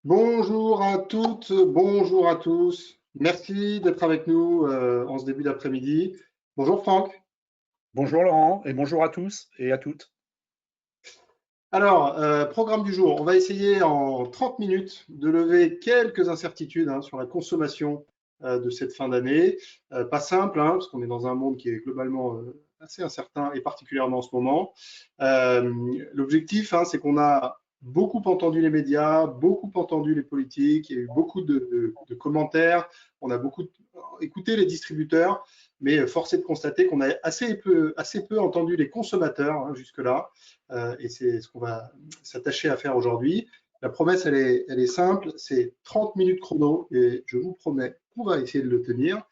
Bonjour à toutes, bonjour à tous. Merci d'être avec nous en ce début d'après-midi. Bonjour Franck. Bonjour Laurent et bonjour à tous et à toutes. Alors, programme du jour, on va essayer en 30 minutes de lever quelques incertitudes sur la consommation de cette fin d'année. Pas simple, parce qu'on est dans un monde qui est globalement assez incertain et particulièrement en ce moment. Euh, L'objectif, c'est qu'on a beaucoup entendu les médias, beaucoup entendu les politiques, il y a eu beaucoup de commentaires, on a beaucoup écouté les distributeurs, mais force est de constater qu'on a assez peu entendu les consommateurs jusque-là. Et c'est ce qu'on va s'attacher à faire aujourd'hui. La promesse, elle est simple, c'est 30 minutes chrono et je vous promets qu'on va essayer de le tenir.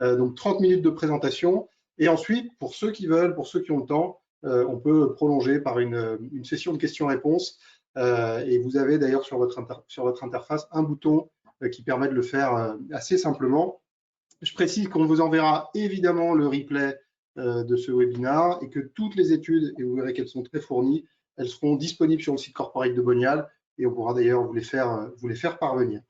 Donc 30 minutes de présentation et ensuite, pour ceux qui veulent, pour ceux qui ont le temps, on peut prolonger par une session de questions-réponses. Et vous avez d'ailleurs sur votre interface un bouton qui permet de le faire assez simplement. Je précise qu'on vous enverra évidemment le replay de ce webinaire et que toutes les études, et vous verrez qu'elles sont très fournies, elles seront disponibles sur le site corporate de Bonial et on pourra d'ailleurs vous les faire parvenir.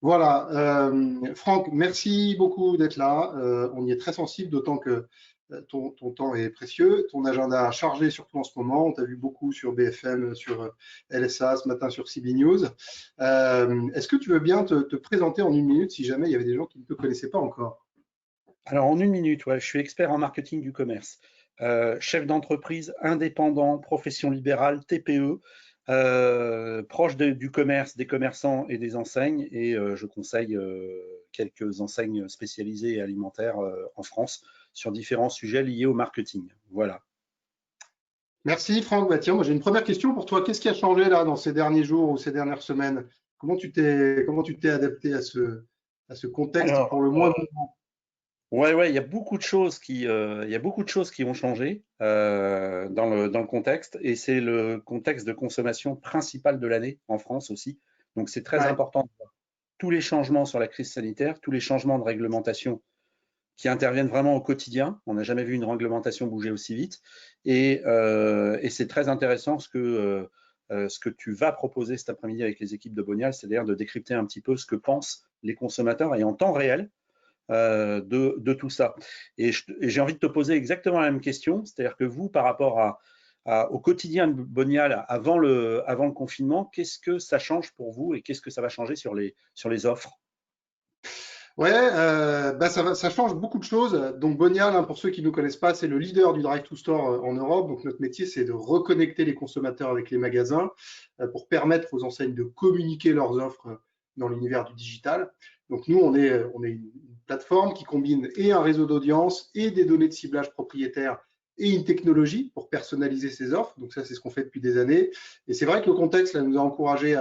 Voilà, Franck, merci beaucoup d'être là. On y est très sensible, d'autant que ton temps est précieux, ton agenda chargé surtout en ce moment. On t'a vu beaucoup sur BFM, sur LSA, ce matin sur CB News. Est-ce que tu veux bien te présenter en une minute si jamais il y avait des gens qui ne te connaissaient pas encore? Alors en une minute, ouais, je suis expert en marketing du commerce, chef d'entreprise indépendant, profession libérale, TPE, proche du commerce, des commerçants et des enseignes, et je conseille quelques enseignes spécialisées et alimentaires en France sur différents sujets liés au marketing. Voilà. Merci Franck. Bah, tiens, moi j'ai une première question pour toi. Qu'est-ce qui a changé là dans ces derniers jours ou ces dernières semaines? Comment tu t'es adapté à ce contexte pour Alors, le moins. ouais, il y a beaucoup de choses il y a beaucoup de choses qui ont changé dans le contexte, et c'est le contexte de consommation principal de l'année en France aussi. Donc c'est très Ouais. important de voir tous les changements sur la crise sanitaire, tous les changements de réglementation qui interviennent vraiment au quotidien. On n'a jamais vu une réglementation bouger aussi vite, et c'est très intéressant ce que tu vas proposer cet après-midi avec les équipes de Bonial, c'est-à-dire de décrypter un petit peu ce que pensent les consommateurs et en temps réel de tout ça. Et j'ai envie de te poser exactement la même question, c'est-à-dire que vous, par rapport au quotidien de Bonial avant le confinement, qu'est-ce que ça change pour vous et qu'est-ce que ça va changer sur les offres? Ouais, bah ça change beaucoup de choses. Donc Bonial, pour ceux qui ne nous connaissent pas, c'est le leader du Drive to Store en Europe. Donc notre métier, c'est de reconnecter les consommateurs avec les magasins pour permettre aux enseignes de communiquer leurs offres dans l'univers du digital. Donc nous, on est une plateforme qui combine et un réseau d'audience et des données de ciblage propriétaires et une technologie pour personnaliser ces offres. Donc ça, c'est ce qu'on fait depuis des années. Et c'est vrai que le contexte là, nous a encouragé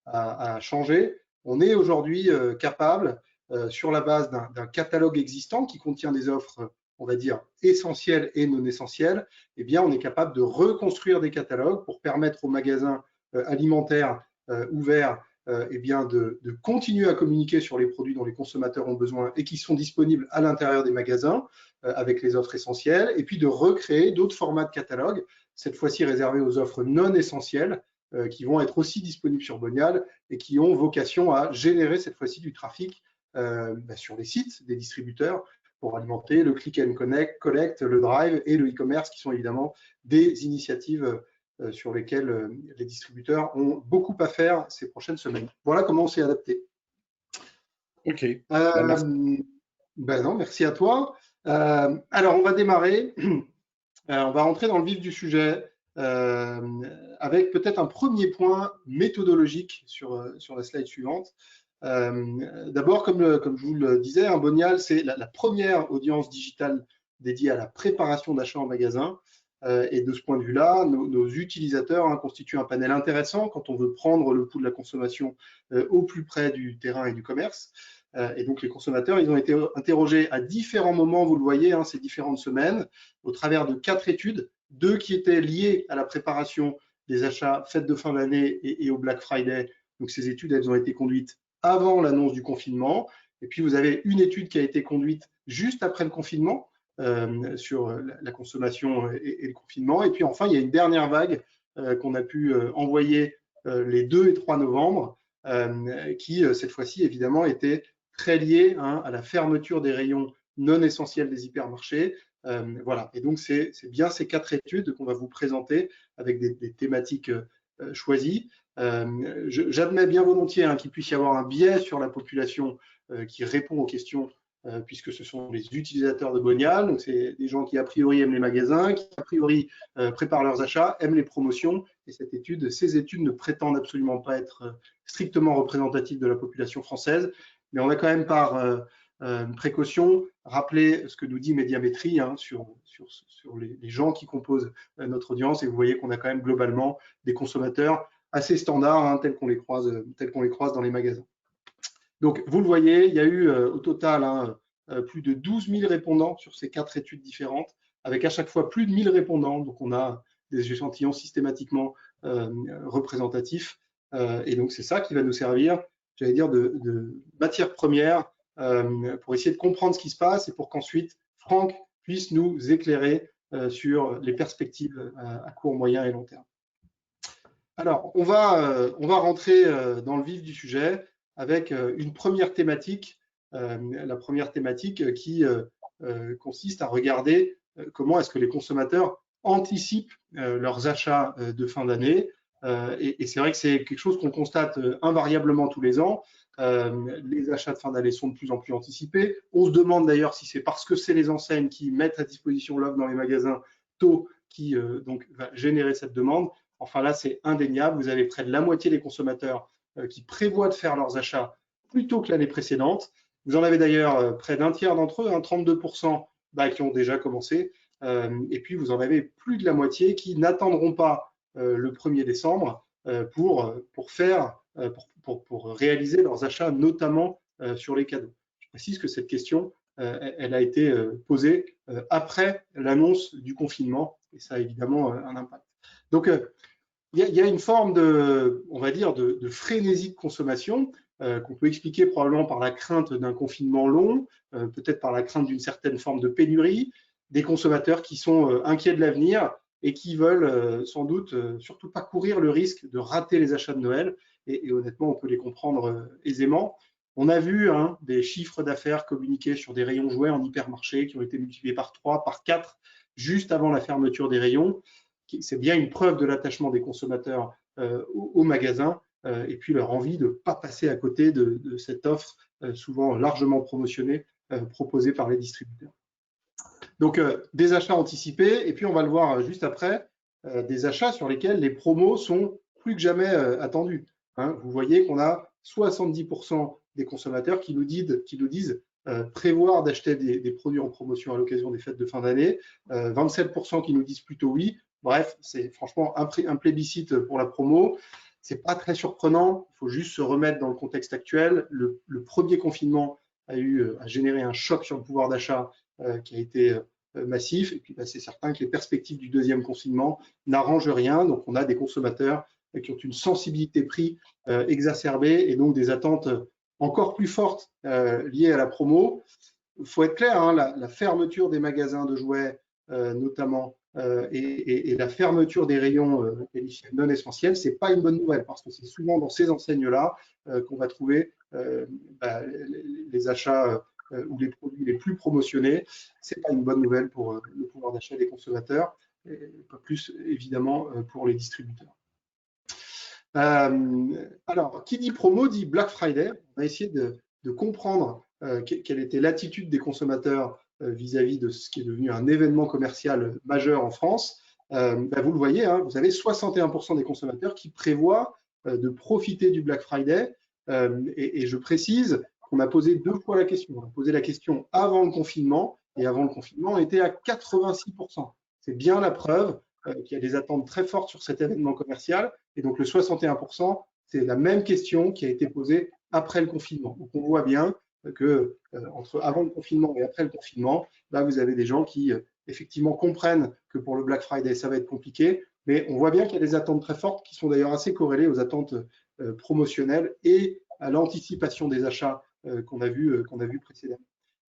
à changer. On est aujourd'hui capable sur la base d'un catalogue existant qui contient des offres, on va dire, essentielles et non essentielles, eh bien, on est capable de reconstruire des catalogues pour permettre aux magasins alimentaires ouverts eh bien, de continuer à communiquer sur les produits dont les consommateurs ont besoin et qui sont disponibles à l'intérieur des magasins avec les offres essentielles, et puis de recréer d'autres formats de catalogue, cette fois-ci réservés aux offres non essentielles, qui vont être aussi disponibles sur Bonial et qui ont vocation à générer cette fois-ci du trafic sur les sites des distributeurs pour alimenter le click and collect, le drive et le e-commerce qui sont évidemment des initiatives sur lesquelles les distributeurs ont beaucoup à faire ces prochaines semaines. Voilà comment on s'est adapté. Ok, bah merci. Euh, ben non, merci à toi. Alors on va démarrer. On va rentrer dans le vif du sujet avec peut-être un premier point méthodologique sur la slide suivante. D'abord, comme je vous le disais, Bonial, c'est la première audience digitale dédiée à la préparation d'achat en magasin. Et de ce point de vue-là, nos utilisateurs constituent un panel intéressant quand on veut prendre le pouls de la consommation au plus près du terrain et du commerce. Et donc, les consommateurs, ils ont été interrogés à différents moments, vous le voyez, ces différentes semaines, au travers de 4 études, 2 qui étaient liées à la préparation des achats fêtes de fin d'année et au Black Friday. Donc, ces études, elles ont été conduites avant l'annonce du confinement. Et puis, vous avez une étude qui a été conduite juste après le confinement sur la consommation et le confinement. Et puis, enfin, il y a une dernière vague qu'on a pu envoyer les 2 et 3 novembre qui, cette fois-ci, évidemment, était très liée à la fermeture des rayons non essentiels des hypermarchés. Voilà. Et donc, c'est bien ces 4 études qu'on va vous présenter avec des thématiques choisies. J'admets bien volontiers qu'il puisse y avoir un biais sur la population qui répond aux questions, puisque ce sont les utilisateurs de Bonial. Donc, c'est des gens qui, a priori, aiment les magasins, qui, a priori, préparent leurs achats, aiment les promotions. Et ces études ne prétendent absolument pas être strictement représentatives de la population française. Mais on a quand même, par précaution, rappeler ce que nous dit Médiamétrie sur les gens qui composent notre audience. Et vous voyez qu'on a quand même globalement des consommateurs assez standards, tels qu'on les croise dans les magasins. Donc, vous le voyez, il y a eu au total plus de 12 000 répondants sur ces 4 études différentes, avec à chaque fois plus de 1000 répondants. Donc, on a des échantillons systématiquement représentatifs. Et donc, c'est ça qui va nous servir, j'allais dire, de matière première pour essayer de comprendre ce qui se passe et pour qu'ensuite, Franck puisse nous éclairer sur les perspectives à court, moyen et long terme. Alors, on va rentrer dans le vif du sujet avec une première thématique, la première thématique qui consiste à regarder comment est-ce que les consommateurs anticipent leurs achats de fin d'année. Et c'est vrai que c'est quelque chose qu'on constate invariablement tous les ans. Les achats de fin d'année sont de plus en plus anticipés. On se demande d'ailleurs si c'est parce que c'est les enseignes qui mettent à disposition l'offre dans les magasins tôt qui donc va générer cette demande. Enfin là, c'est indéniable. Vous avez près de la moitié des consommateurs qui prévoient de faire leurs achats plus tôt que l'année précédente. Vous en avez d'ailleurs près d'un tiers d'entre eux, 32% qui ont déjà commencé. Et puis, vous en avez plus de la moitié qui n'attendront pas le 1er décembre pour réaliser leurs achats, notamment sur les cadeaux. Je précise que cette question, elle a été posée après l'annonce du confinement, et ça a évidemment un impact. Donc, il y a une forme on va dire, de frénésie de consommation qu'on peut expliquer probablement par la crainte d'un confinement long, peut-être par la crainte d'une certaine forme de pénurie, des consommateurs qui sont inquiets de l'avenir et qui veulent sans doute surtout pas courir le risque de rater les achats de Noël. Et honnêtement, on peut les comprendre aisément. On a vu des chiffres d'affaires communiqués sur des rayons jouets en hypermarché qui ont été multipliés par 3, par 4, juste avant la fermeture des rayons. C'est bien une preuve de l'attachement des consommateurs au magasin et puis leur envie de ne pas passer à côté de cette offre souvent largement promotionnée proposée par les distributeurs. Donc, des achats anticipés et puis on va le voir juste après, des achats sur lesquels les promos sont plus que jamais attendus. Vous voyez qu'on a 70% des consommateurs qui nous disent prévoir d'acheter des produits en promotion à l'occasion des fêtes de fin d'année, 27% qui nous disent plutôt oui. Bref, c'est franchement un plébiscite pour la promo. C'est pas très surprenant, il faut juste se remettre dans le contexte actuel. Le premier confinement a généré un choc sur le pouvoir d'achat qui a été massif. Et puis, c'est certain que les perspectives du deuxième confinement n'arrangent rien. Donc, on a des consommateurs qui ont une sensibilité prix exacerbée et donc des attentes encore plus fortes liées à la promo. Il faut être clair, la fermeture des magasins de jouets, notamment, et la fermeture des rayons non essentiels, ce n'est pas une bonne nouvelle parce que c'est souvent dans ces enseignes-là qu'on va trouver les achats ou les produits les plus promotionnés. Ce n'est pas une bonne nouvelle pour le pouvoir d'achat des consommateurs, et pas plus évidemment pour les distributeurs. Alors, qui dit promo dit Black Friday. On va essayer de comprendre quelle était l'attitude des consommateurs vis-à-vis de ce qui est devenu un événement commercial majeur en France. Vous le voyez, vous avez 61% des consommateurs qui prévoient de profiter du Black Friday. Et je précise qu'on a posé 2 fois la question. On a posé la question avant le confinement, et avant le confinement, on était à 86%. C'est bien la preuve qu'il y a des attentes très fortes sur cet événement commercial. Et donc, le 61%, c'est la même question qui a été posée après le confinement. Donc, on voit bien que entre avant le confinement et après le confinement, là, vous avez des gens qui, effectivement, comprennent que pour le Black Friday, ça va être compliqué. Mais on voit bien qu'il y a des attentes très fortes qui sont d'ailleurs assez corrélées aux attentes promotionnelles et à l'anticipation des achats qu'on a vu précédemment.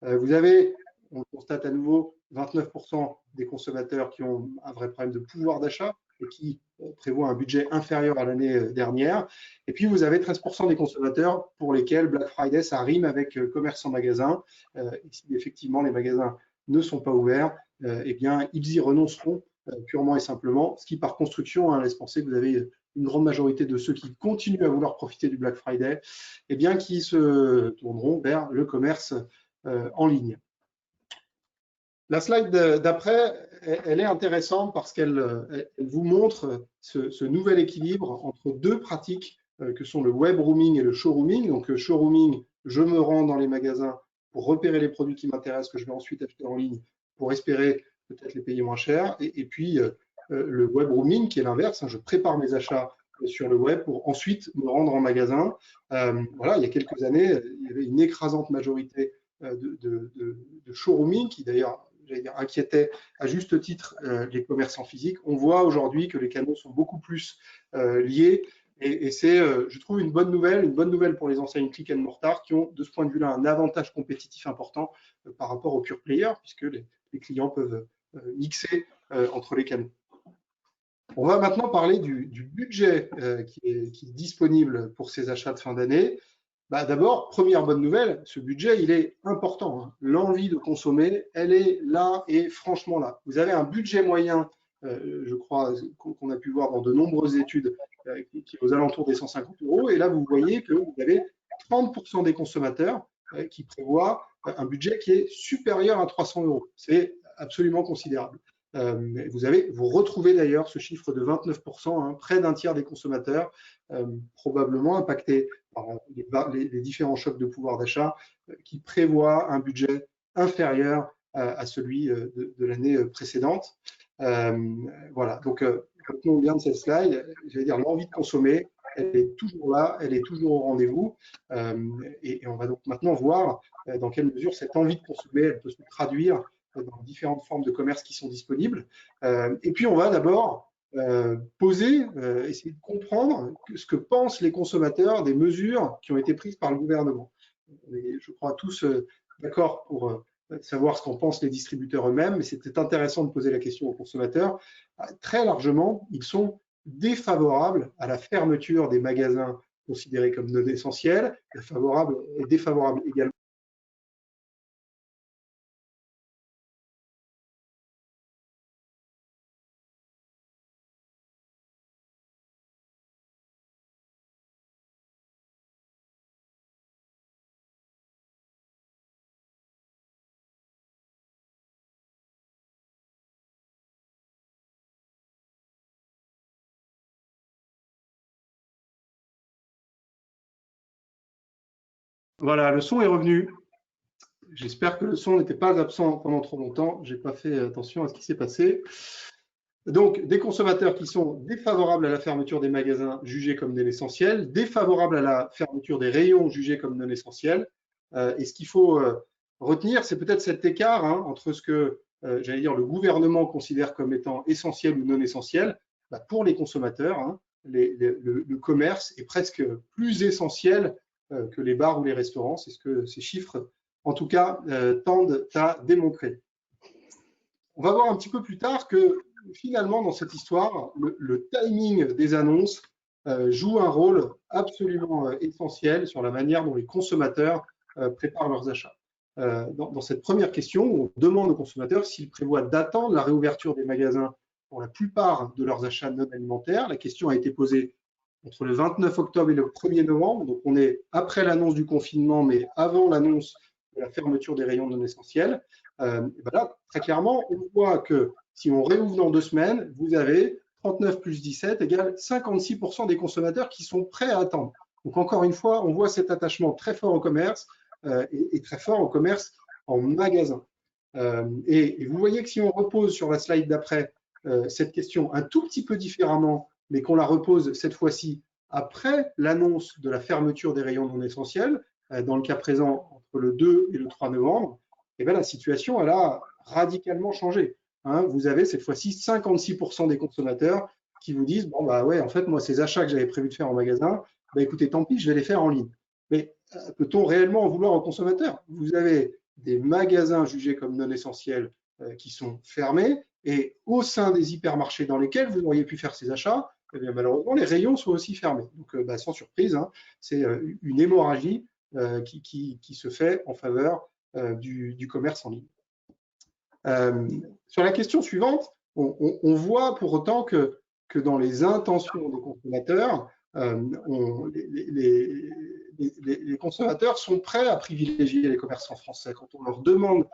Vous avez, on le constate à nouveau, 29% des consommateurs qui ont un vrai problème de pouvoir d'achat. et qui prévoient un budget inférieur à l'année dernière. Et puis, vous avez 13% des consommateurs pour lesquels Black Friday, ça rime avec commerce en magasin. Et si effectivement les magasins ne sont pas ouverts, eh bien, ils y renonceront purement et simplement, ce qui par construction laisse penser que vous avez une grande majorité de ceux qui continuent à vouloir profiter du Black Friday, eh bien, qui se tourneront vers le commerce en ligne. La slide d'après, elle est intéressante parce qu'elle vous montre ce nouvel équilibre entre deux pratiques que sont le web roaming et le showrooming. Donc, showrooming, je me rends dans les magasins pour repérer les produits qui m'intéressent, que je vais ensuite acheter en ligne pour espérer peut-être les payer moins cher. Et puis, le web roaming qui est l'inverse, je prépare mes achats sur le web pour ensuite me rendre en magasin. Voilà, il y a quelques années, il y avait une écrasante majorité de showrooming qui d'ailleurs inquiétait à juste titre les commerçants physiques. On voit aujourd'hui que les canaux sont beaucoup plus liés et c'est, je trouve, une bonne nouvelle pour les enseignes click and mortar qui ont de ce point de vue-là un avantage compétitif important par rapport aux pure players puisque les clients peuvent mixer entre les canaux. On va maintenant parler du budget qui est disponible pour ces achats de fin d'année. D'abord, première bonne nouvelle, ce budget, il est important. L'envie de consommer, elle est là et franchement là. Vous avez un budget moyen, je crois, qu'on a pu voir dans de nombreuses études, qui est aux alentours des 150 €. Et là, vous voyez que vous avez 30% des consommateurs qui prévoient un budget qui est supérieur à 300 €. C'est absolument considérable. Vous retrouvez d'ailleurs ce chiffre de 29%, près d'un tiers des consommateurs, probablement impactés par les différents chocs de pouvoir d'achat, qui prévoient un budget inférieur à celui de l'année précédente. Voilà, donc retenons bien de cette slide, j'allais dire l'envie de consommer, elle est toujours là, elle est toujours au rendez-vous. Et on va donc maintenant voir dans quelle mesure cette envie de consommer, elle peut se traduire dans différentes formes de commerce qui sont disponibles. Et puis, on va d'abord essayer de comprendre ce que pensent les consommateurs des mesures qui ont été prises par le gouvernement. On est, je crois, tous d'accord pour savoir ce qu'en pensent les distributeurs eux-mêmes, mais c'était intéressant de poser la question aux consommateurs. Très largement, ils sont défavorables à la fermeture des magasins considérés comme non essentiels, favorables et défavorables également. Voilà, le son est revenu. J'espère que le son n'était pas absent pendant trop longtemps. Je n'ai pas fait attention à ce qui s'est passé. Donc, des consommateurs qui sont défavorables à la fermeture des magasins jugés comme non essentiels, défavorables à la fermeture des rayons jugés comme non essentiels. Et ce qu'il faut retenir, c'est peut-être cet écart entre ce que, j'allais dire, le gouvernement considère comme étant essentiel ou non essentiel. Pour les consommateurs, le commerce est presque plus essentiel que les bars ou les restaurants. C'est ce que ces chiffres, en tout cas, tendent à démontrer. On va voir un petit peu plus tard que finalement, dans cette histoire, le timing des annonces joue un rôle absolument essentiel sur la manière dont les consommateurs préparent leurs achats. Dans cette première question, on demande aux consommateurs s'ils prévoient d'attendre la réouverture des magasins pour la plupart de leurs achats non alimentaires. La question a été posée entre le 29 octobre et le 1er novembre, donc on est après l'annonce du confinement, mais avant l'annonce de la fermeture des rayons non essentiels. Là, très clairement, on voit que si on réouvre dans 2 semaines, vous avez 39 plus 17 égale 56% des consommateurs qui sont prêts à attendre. Donc encore une fois, on voit cet attachement très fort au commerce et très fort au commerce en magasin. Et vous voyez que si on repose sur la slide d'après cette question un tout petit peu différemment, mais qu'on la repose cette fois-ci après l'annonce de la fermeture des rayons non essentiels, dans le cas présent entre le 2 et le 3 novembre, et bien la situation elle a radicalement changé. Vous avez cette fois-ci 56% des consommateurs qui vous disent bon bah ouais, en fait moi ces achats que j'avais prévu de faire en magasin, écoutez tant pis, je vais les faire en ligne. Mais peut-on réellement en vouloir aux consommateurs? Vous avez des magasins jugés comme non essentiels qui sont fermés Et au sein des hypermarchés dans lesquels vous auriez pu faire ces achats, eh bien, malheureusement, les rayons sont aussi fermés. Donc, sans surprise, hein, c'est une hémorragie qui se fait en faveur du commerce en ligne. Sur la question suivante, on voit pour autant que dans les intentions des consommateurs, les consommateurs sont prêts à privilégier les commerçants français. Quand on leur demande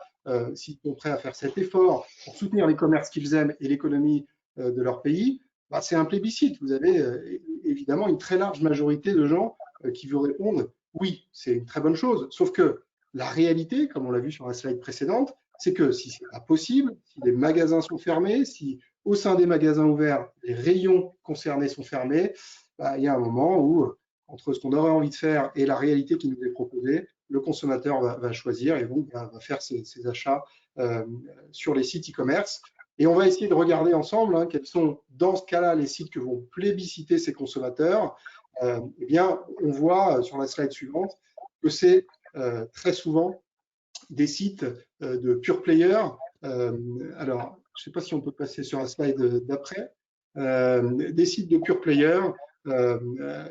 s'ils sont prêts à faire cet effort pour soutenir les commerces qu'ils aiment et l'économie de leur pays, bah, c'est un plébiscite. Vous avez évidemment une très large majorité de gens qui vous répondent oui, c'est une très bonne chose. Sauf que la réalité, comme on l'a vu sur la slide précédente, c'est que si ce n'est pas possible, si les magasins sont fermés, si au sein des magasins ouverts, les rayons concernés sont fermés, bah, il y a un moment où, entre ce qu'on aurait envie de faire et la réalité qui nous est proposée, le consommateur va choisir et donc va faire ses achats sur les sites e-commerce. Et on va essayer de regarder ensemble hein, quels sont, dans ce cas-là, les sites que vont plébisciter ces consommateurs. Eh bien, on voit sur la slide suivante que c'est très souvent des sites de pure player. Alors, je ne sais pas si on peut passer sur la slide d'après. Des sites de pure player,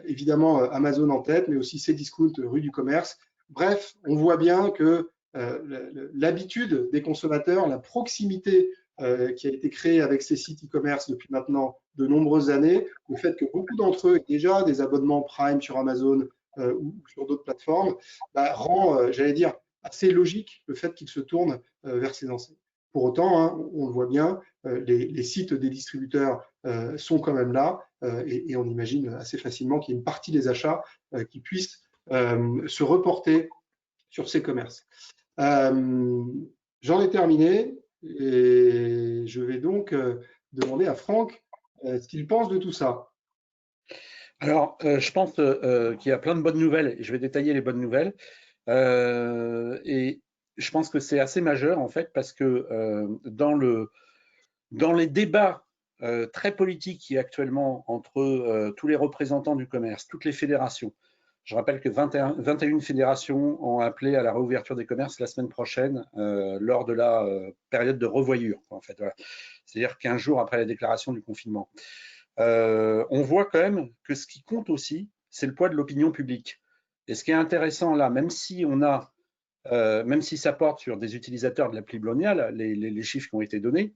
évidemment Amazon en tête, mais aussi Cdiscount, rue du commerce. Bref, on voit bien que l'habitude des consommateurs, la proximité qui a été créée avec ces sites e-commerce depuis maintenant de nombreuses années, le fait que beaucoup d'entre eux aient déjà des abonnements Prime sur Amazon ou sur d'autres plateformes, bah, rend, j'allais dire, assez logique le fait qu'ils se tournent vers ces enseignes. Pour autant, hein, on le voit bien, les sites des distributeurs sont quand même là et on imagine assez facilement qu'il y a une partie des achats qui puissent se reporter sur ces commerces. J'en ai terminé et je vais donc demander à Franck ce qu'il pense de tout ça. Alors, je pense qu'il y a plein de bonnes nouvelles et je vais détailler les bonnes nouvelles. Et je pense que c'est assez majeur en fait parce que dans les débats très politiques qui est actuellement entre tous les représentants du commerce, toutes les fédérations, je rappelle que 21 fédérations ont appelé à la réouverture des commerces la semaine prochaine lors de la période de revoyure. En fait, voilà. C'est-à-dire 15 jours après la déclaration du confinement. On voit quand même que ce qui compte aussi, c'est le poids de l'opinion publique. Et ce qui est intéressant là, même si ça porte sur des utilisateurs de l'appli Blonial, les chiffres qui ont été donnés,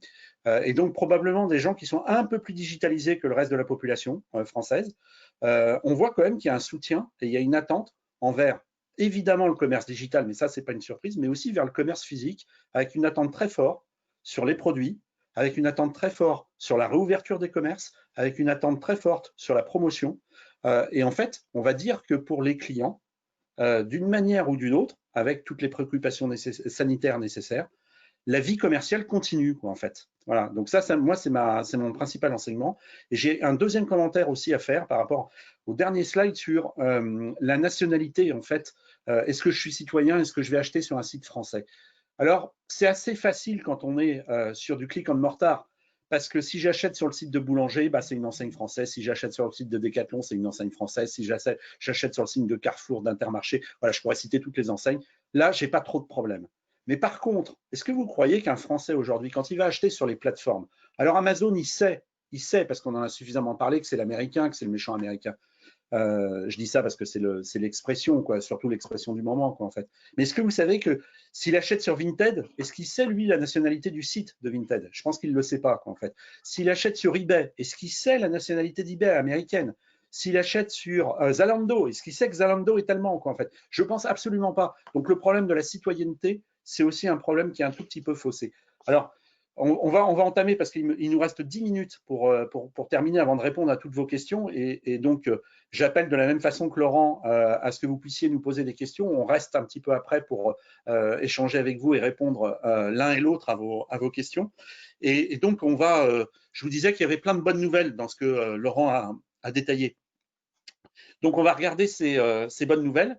et donc probablement des gens qui sont un peu plus digitalisés que le reste de la population française, on voit quand même qu'il y a un soutien et il y a une attente envers évidemment le commerce digital, mais ça, c'est pas une surprise, mais aussi vers le commerce physique, avec une attente très forte sur les produits, avec une attente très forte sur la réouverture des commerces, avec une attente très forte sur la promotion. Et en fait, on va dire que pour les clients, d'une manière ou d'une autre, avec toutes les préoccupations sanitaires nécessaires, la vie commerciale continue, quoi, en fait. Voilà. Donc ça moi, c'est mon principal enseignement. Et j'ai un deuxième commentaire aussi à faire par rapport au dernier slide sur la nationalité, en fait. Est-ce que je suis citoyen? Est-ce que je vais acheter sur un site français? Alors, c'est assez facile quand on est sur du click on mortar, parce que si j'achète sur le site de Boulanger, bah, c'est une enseigne française. Si j'achète sur le site de Decathlon, c'est une enseigne française. Si j'achète sur le site de Carrefour, d'Intermarché, voilà, je pourrais citer toutes les enseignes. Là, j'ai pas trop de problèmes. Mais par contre, est-ce que vous croyez qu'un Français aujourd'hui, quand il va acheter sur les plateformes, alors Amazon, il sait parce qu'on en a suffisamment parlé que c'est l'américain, que c'est le méchant américain. Je dis ça parce que c'est l'expression, quoi, surtout l'expression du moment, quoi, en fait. Mais est-ce que vous savez que s'il achète sur Vinted, est-ce qu'il sait, lui, la nationalité du site de Vinted? Je pense qu'il ne le sait pas, quoi, en fait. S'il achète sur eBay, est-ce qu'il sait la nationalité d'eBay américaine? S'il achète sur Zalando, est-ce qu'il sait que Zalando est allemand, quoi, en fait? Je pense absolument pas. Donc, le problème de la citoyenneté, c'est aussi un problème qui est un tout petit peu faussé. Alors, on va entamer parce qu'il nous reste 10 minutes pour terminer avant de répondre à toutes vos questions. Et donc, j'appelle de la même façon que Laurent à ce que vous puissiez nous poser des questions. On reste un petit peu après pour échanger avec vous et répondre l'un et l'autre à vos questions. Et donc, je vous disais qu'il y avait plein de bonnes nouvelles dans ce que Laurent a détaillé. Donc, on va regarder ces bonnes nouvelles.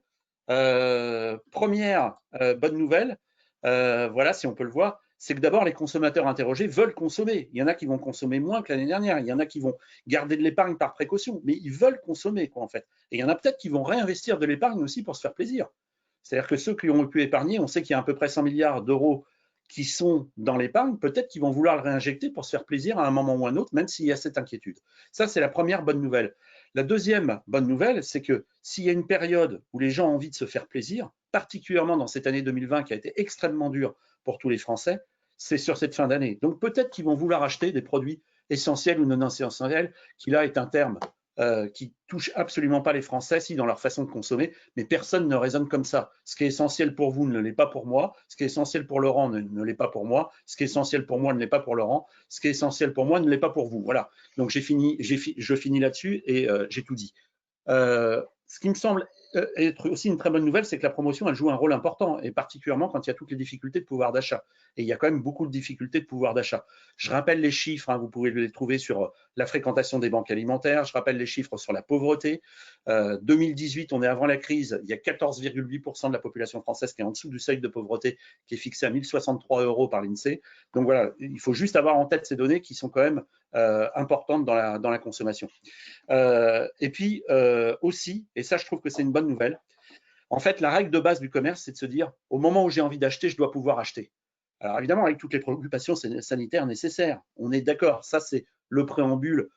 Première bonne nouvelle, voilà, si on peut le voir, c'est que d'abord, les consommateurs interrogés veulent consommer. Il y en a qui vont consommer moins que l'année dernière. Il y en a qui vont garder de l'épargne par précaution, mais ils veulent consommer, quoi, en fait. Et il y en a peut-être qui vont réinvestir de l'épargne aussi pour se faire plaisir. C'est-à-dire que ceux qui ont pu épargner, on sait qu'il y a à peu près 100 milliards d'euros qui sont dans l'épargne, peut-être qu'ils vont vouloir le réinjecter pour se faire plaisir à un moment ou à un autre, même s'il y a cette inquiétude. Ça, c'est la première bonne nouvelle. La deuxième bonne nouvelle, c'est que s'il y a une période où les gens ont envie de se faire plaisir, particulièrement dans cette année 2020 qui a été extrêmement dure pour tous les Français, c'est sur cette fin d'année. Donc peut-être qu'ils vont vouloir acheter des produits essentiels ou non essentiels, qui là est un terme qui touche absolument pas les Français, si dans leur façon de consommer, mais personne ne raisonne comme ça. Ce qui est essentiel pour vous ne l'est pas pour moi, ce qui est essentiel pour Laurent ne l'est pas pour moi, ce qui est essentiel pour moi ne l'est pas pour Laurent, ce qui est essentiel pour moi ne l'est pas pour vous. Voilà. Donc je finis là-dessus et j'ai tout dit. Ce qui me semble être aussi une très bonne nouvelle, c'est que la promotion, elle joue un rôle important, et particulièrement quand il y a toutes les difficultés de pouvoir d'achat. Et il y a quand même beaucoup de difficultés de pouvoir d'achat. Je rappelle les chiffres, hein, vous pouvez les trouver sur la fréquentation des banques alimentaires, je rappelle les chiffres sur la pauvreté. 2018, on est avant la crise, il y a 14,8% de la population française qui est en dessous du seuil de pauvreté, qui est fixé à 1063 € par l'INSEE. Donc voilà, il faut juste avoir en tête ces données qui sont quand même importantes dans la consommation. Et puis aussi, et ça je trouve que c'est une bonne nouvelle, en fait la règle de base du commerce, c'est de se dire au moment où j'ai envie d'acheter, je dois pouvoir acheter. Alors évidemment avec toutes les préoccupations sanitaires nécessaires, on est d'accord, ça c'est le préambule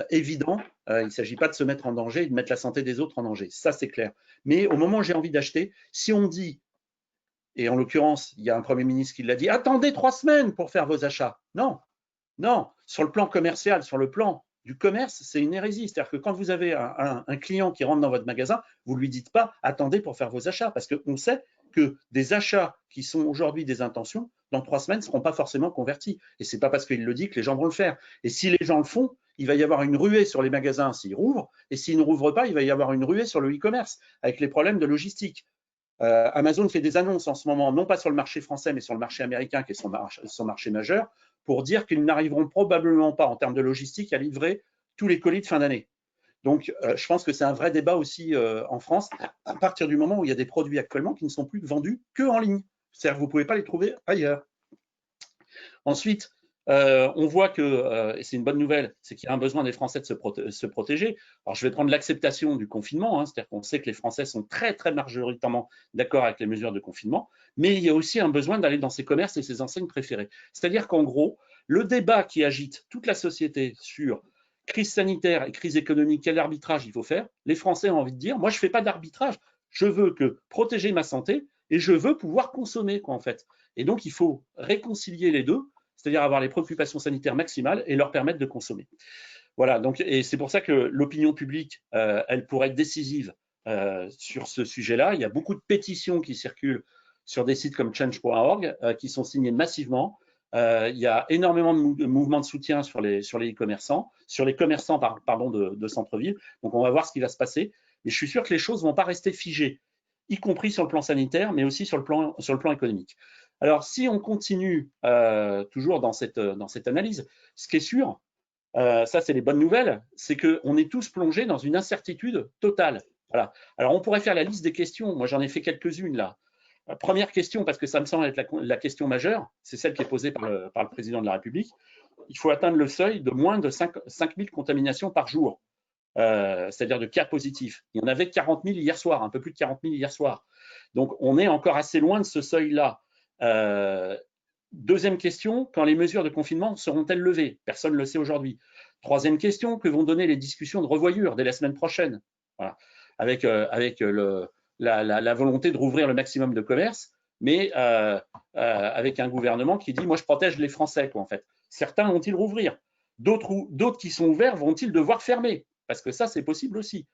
évident, il ne s'agit pas de se mettre en danger et de mettre la santé des autres en danger, ça c'est clair. Mais au moment où j'ai envie d'acheter, si on me dit, et en l'occurrence il y a un Premier ministre qui l'a dit, attendez 3 semaines pour faire vos achats. Non, non, sur le plan commercial, sur le plan du commerce, c'est une hérésie. C'est-à-dire que quand vous avez un client qui rentre dans votre magasin, vous ne lui dites pas attendez pour faire vos achats, parce qu'on sait que des achats qui sont aujourd'hui des intentions, dans 3 semaines, ne seront pas forcément convertis. Et ce n'est pas parce qu'il le dit que les gens vont le faire. Et si les gens le font, il va y avoir une ruée sur les magasins s'ils rouvrent, et s'ils ne rouvrent pas, il va y avoir une ruée sur le e-commerce, avec les problèmes de logistique. Amazon fait des annonces en ce moment, non pas sur le marché français, mais sur le marché américain, qui est son marché majeur, pour dire qu'ils n'arriveront probablement pas, en termes de logistique, à livrer tous les colis de fin d'année. Donc, je pense que c'est un vrai débat aussi en France, à partir du moment où il y a des produits actuellement qui ne sont plus vendus qu'en ligne. C'est-à-dire que vous ne pouvez pas les trouver ailleurs. Ensuite, on voit que, et c'est une bonne nouvelle, c'est qu'il y a un besoin des Français de se protéger. Alors, je vais prendre l'acceptation du confinement, hein, c'est-à-dire qu'on sait que les Français sont très, très majoritairement d'accord avec les mesures de confinement, mais il y a aussi un besoin d'aller dans ces commerces et ces enseignes préférées. C'est-à-dire qu'en gros, le débat qui agite toute la société sur crise sanitaire et crise économique, quel arbitrage il faut faire, les Français ont envie de dire, moi, je ne fais pas d'arbitrage, je veux que protéger ma santé et je veux pouvoir consommer, quoi, en fait. Et donc, il faut réconcilier les deux, c'est-à-dire avoir les préoccupations sanitaires maximales et leur permettre de consommer. Voilà, donc, et c'est pour ça que l'opinion publique, elle pourrait être décisive sur ce sujet-là. Il y a beaucoup de pétitions qui circulent sur des sites comme change.org qui sont signées massivement. Il y a énormément de mouvements de soutien sur les e-commerçants, sur les commerçants de centre-ville. Donc, on va voir ce qui va se passer. Mais je suis sûr que les choses ne vont pas rester figées, y compris sur le plan sanitaire, mais aussi sur le plan économique. Alors, si on continue toujours dans cette analyse, ce qui est sûr, ça c'est les bonnes nouvelles, c'est qu'on est tous plongés dans une incertitude totale. Voilà. Alors, on pourrait faire la liste des questions. Moi, j'en ai fait quelques-unes là. Première question, parce que ça me semble être la question majeure, c'est celle qui est posée par le président de la République. Il faut atteindre le seuil de moins de 5 000 contaminations par jour, c'est-à-dire de cas positifs. Il y en avait 40 000 hier soir, un peu plus de 40 000 hier soir. Donc, on est encore assez loin de ce seuil-là. Deuxième question, quand les mesures de confinement seront-elles levées? Personne ne le sait aujourd'hui. Troisième question, que vont donner les discussions de revoyure dès la semaine prochaine? Voilà. Avec la volonté de rouvrir le maximum de commerce, mais avec un gouvernement qui dit « moi je protège les Français ». En fait. Certains vont-ils rouvrir? D'autres qui sont ouverts vont-ils devoir fermer? Parce que ça, c'est possible aussi.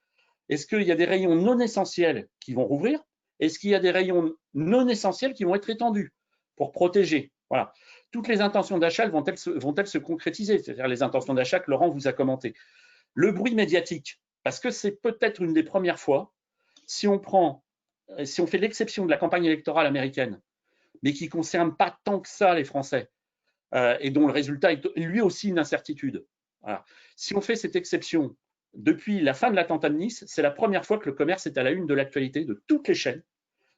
Est-ce qu'il y a des rayons non essentiels qui vont rouvrir? Est-ce qu'il y a des rayons non essentiels qui vont être étendus pour protéger? Voilà. Toutes les intentions d'achat vont-elles se concrétiser? C'est-à-dire les intentions d'achat que Laurent vous a commentées. Le bruit médiatique, parce que c'est peut-être une des premières fois, si on fait l'exception de la campagne électorale américaine, mais qui ne concerne pas tant que ça les Français, et dont le résultat est lui aussi une incertitude. Voilà. Si on fait cette exception, depuis la fin de l'attentat de Nice, c'est la première fois que le commerce est à la une de l'actualité de toutes les chaînes,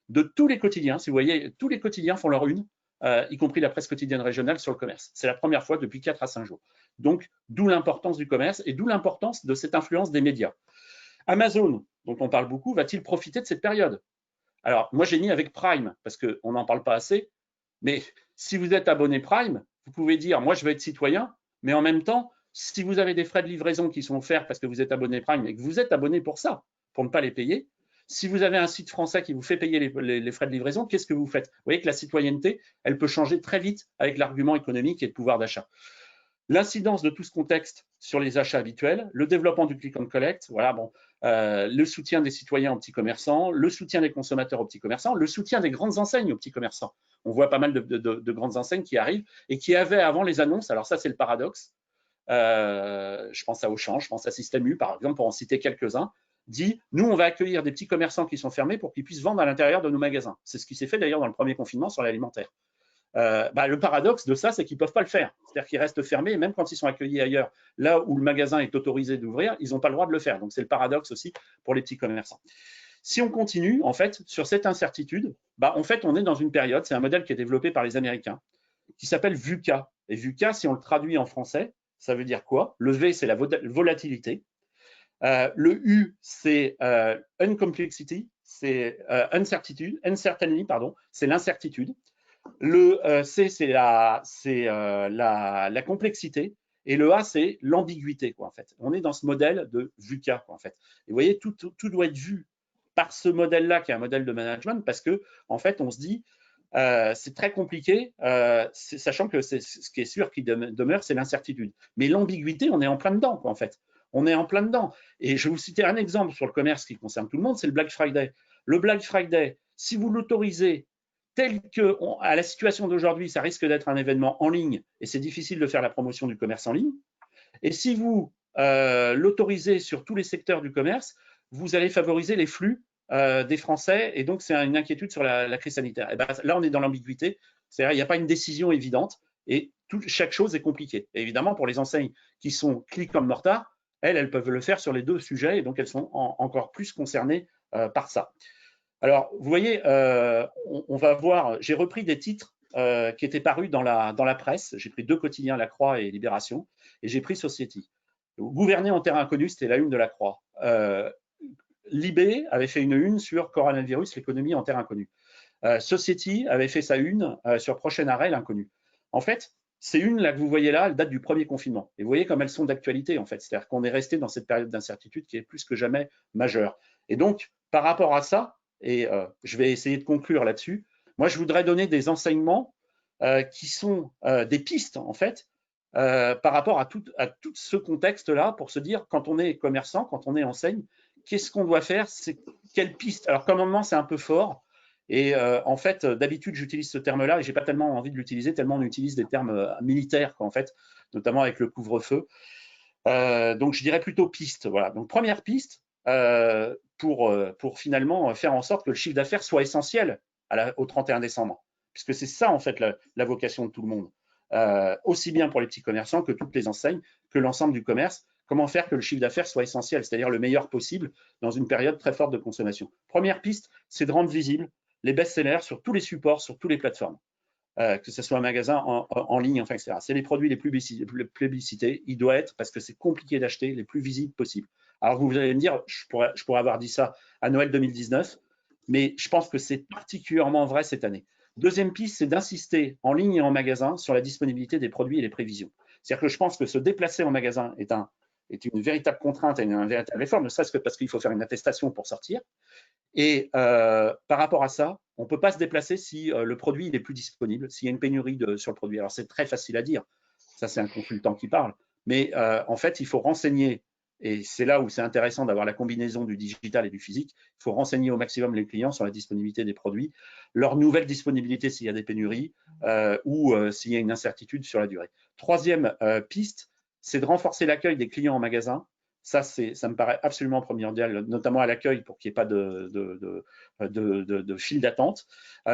de tous les quotidiens. Si vous voyez, tous les quotidiens font leur une, y compris la presse quotidienne régionale sur le commerce. C'est la première fois depuis 4 à 5 jours. Donc, d'où l'importance du commerce et d'où l'importance de cette influence des médias. Amazon, dont on parle beaucoup, va-t-il profiter de cette période? Alors, moi, j'ai mis avec Prime, parce qu'on n'en parle pas assez, mais si vous êtes abonné Prime, vous pouvez dire, moi, je veux être citoyen, mais en même temps, si vous avez des frais de livraison qui sont offerts parce que vous êtes abonné Prime et que vous êtes abonné pour ça, pour ne pas les payer, si vous avez un site français qui vous fait payer les frais de livraison, qu'est-ce que vous faites? Vous voyez que la citoyenneté, elle peut changer très vite avec l'argument économique et le pouvoir d'achat. L'incidence de tout ce contexte sur les achats habituels, le développement du click and collect, voilà, bon, le soutien des citoyens aux petits commerçants, le soutien des consommateurs aux petits commerçants, le soutien des grandes enseignes aux petits commerçants. On voit pas mal de grandes enseignes qui arrivent et qui avaient avant les annonces, alors ça c'est le paradoxe, je pense à Auchan, je pense à Système U par exemple, pour en citer quelques-uns, dit nous on va accueillir des petits commerçants qui sont fermés pour qu'ils puissent vendre à l'intérieur de nos magasins. C'est ce qui s'est fait d'ailleurs dans le premier confinement sur l'alimentaire. Le paradoxe de ça, c'est qu'ils ne peuvent pas le faire. C'est-à-dire qu'ils restent fermés, et même quand ils sont accueillis ailleurs, là où le magasin est autorisé d'ouvrir, ils n'ont pas le droit de le faire. Donc, c'est le paradoxe aussi pour les petits commerçants. Si on continue, en fait, sur cette incertitude, en fait, on est dans une période, c'est un modèle qui est développé par les Américains, qui s'appelle VUCA. Et VUCA, si on le traduit en français, ça veut dire quoi? Le V, c'est la volatilité. Le U, c'est uncomplexity, c'est uncertainty, pardon, c'est l'incertitude. Le C, c'est la complexité. Et le A, c'est l'ambiguïté, en fait. On est dans ce modèle de VUCA, en fait. Et vous voyez, tout doit être vu par ce modèle-là, qui est un modèle de management, parce que, en fait, on se dit, c'est très compliqué, sachant que ce qui est sûr qui demeure, c'est l'incertitude. Mais l'ambiguïté, on est en plein dedans, en fait. On est en plein dedans. Et je vais vous citer un exemple sur le commerce qui concerne tout le monde, c'est le Black Friday. Le Black Friday, si vous l'autorisez tel que à la situation d'aujourd'hui, ça risque d'être un événement en ligne et c'est difficile de faire la promotion du commerce en ligne. Et si vous l'autorisez sur tous les secteurs du commerce, vous allez favoriser les flux des Français et donc c'est une inquiétude sur la crise sanitaire. Et là, on est dans l'ambiguïté, c'est-à-dire il n'y a pas une décision évidente et chaque chose est compliquée. Et évidemment, pour les enseignes qui sont clics comme mortar, elles peuvent le faire sur les deux sujets et donc elles sont encore plus concernées par ça. Alors, vous voyez, on va voir, j'ai repris des titres qui étaient parus dans la presse. J'ai pris deux quotidiens, La Croix et Libération, et j'ai pris Society. Gouverner en terre inconnue, c'était la une de La Croix. Libé avait fait une une sur coronavirus, l'économie en terre inconnue. Society avait fait sa une sur prochain arrêt, l'inconnu. En fait, ces unes là que vous voyez là, elles datent du premier confinement. Et vous voyez comme elles sont d'actualité, en fait. C'est-à-dire qu'on est resté dans cette période d'incertitude qui est plus que jamais majeure. Et donc, par rapport à ça, et je vais essayer de conclure là-dessus, moi, je voudrais donner des enseignements qui sont des pistes, en fait, par rapport à tout ce contexte-là, pour se dire, quand on est commerçant, quand on est enseigne, qu'est-ce qu'on doit faire? C'est quelle piste? Alors, commandement, c'est un peu fort. Et en fait, d'habitude, j'utilise ce terme-là et j'ai pas tellement envie de l'utiliser, tellement on utilise des termes militaires, en fait, notamment avec le couvre-feu. Donc, je dirais plutôt piste. Voilà. Donc, première piste pour finalement faire en sorte que le chiffre d'affaires soit essentiel au 31 décembre, puisque c'est ça, en fait, la vocation de tout le monde. Aussi bien pour les petits commerçants que toutes les enseignes, que l'ensemble du commerce. Comment faire que le chiffre d'affaires soit essentiel, c'est-à-dire le meilleur possible dans une période très forte de consommation. Première piste, c'est de rendre visible les best-sellers sur tous les supports, sur toutes les plateformes, que ce soit un magasin en ligne, enfin, etc. C'est les produits les plus plébiscités. Il doit être, parce que c'est compliqué d'acheter, les plus visibles possibles. Alors, vous allez me dire, je pourrais avoir dit ça à Noël 2019, mais je pense que c'est particulièrement vrai cette année. Deuxième piste, c'est d'insister en ligne et en magasin sur la disponibilité des produits et les prévisions. C'est-à-dire que je pense que se déplacer en magasin est une véritable contrainte et un véritable effort, ne serait-ce que parce qu'il faut faire une attestation pour sortir. Et par rapport à ça, on ne peut pas se déplacer si le produit n'est plus disponible, s'il y a une pénurie sur le produit. Alors, c'est très facile à dire, ça c'est un consultant qui parle, mais en fait, il faut renseigner, et c'est là où c'est intéressant d'avoir la combinaison du digital et du physique, il faut renseigner au maximum les clients sur la disponibilité des produits, leur nouvelle disponibilité s'il y a des pénuries ou s'il y a une incertitude sur la durée. Troisième piste, c'est de renforcer l'accueil des clients en magasin. Ça me paraît absolument primordial, notamment à l'accueil pour qu'il n'y ait pas de file d'attente,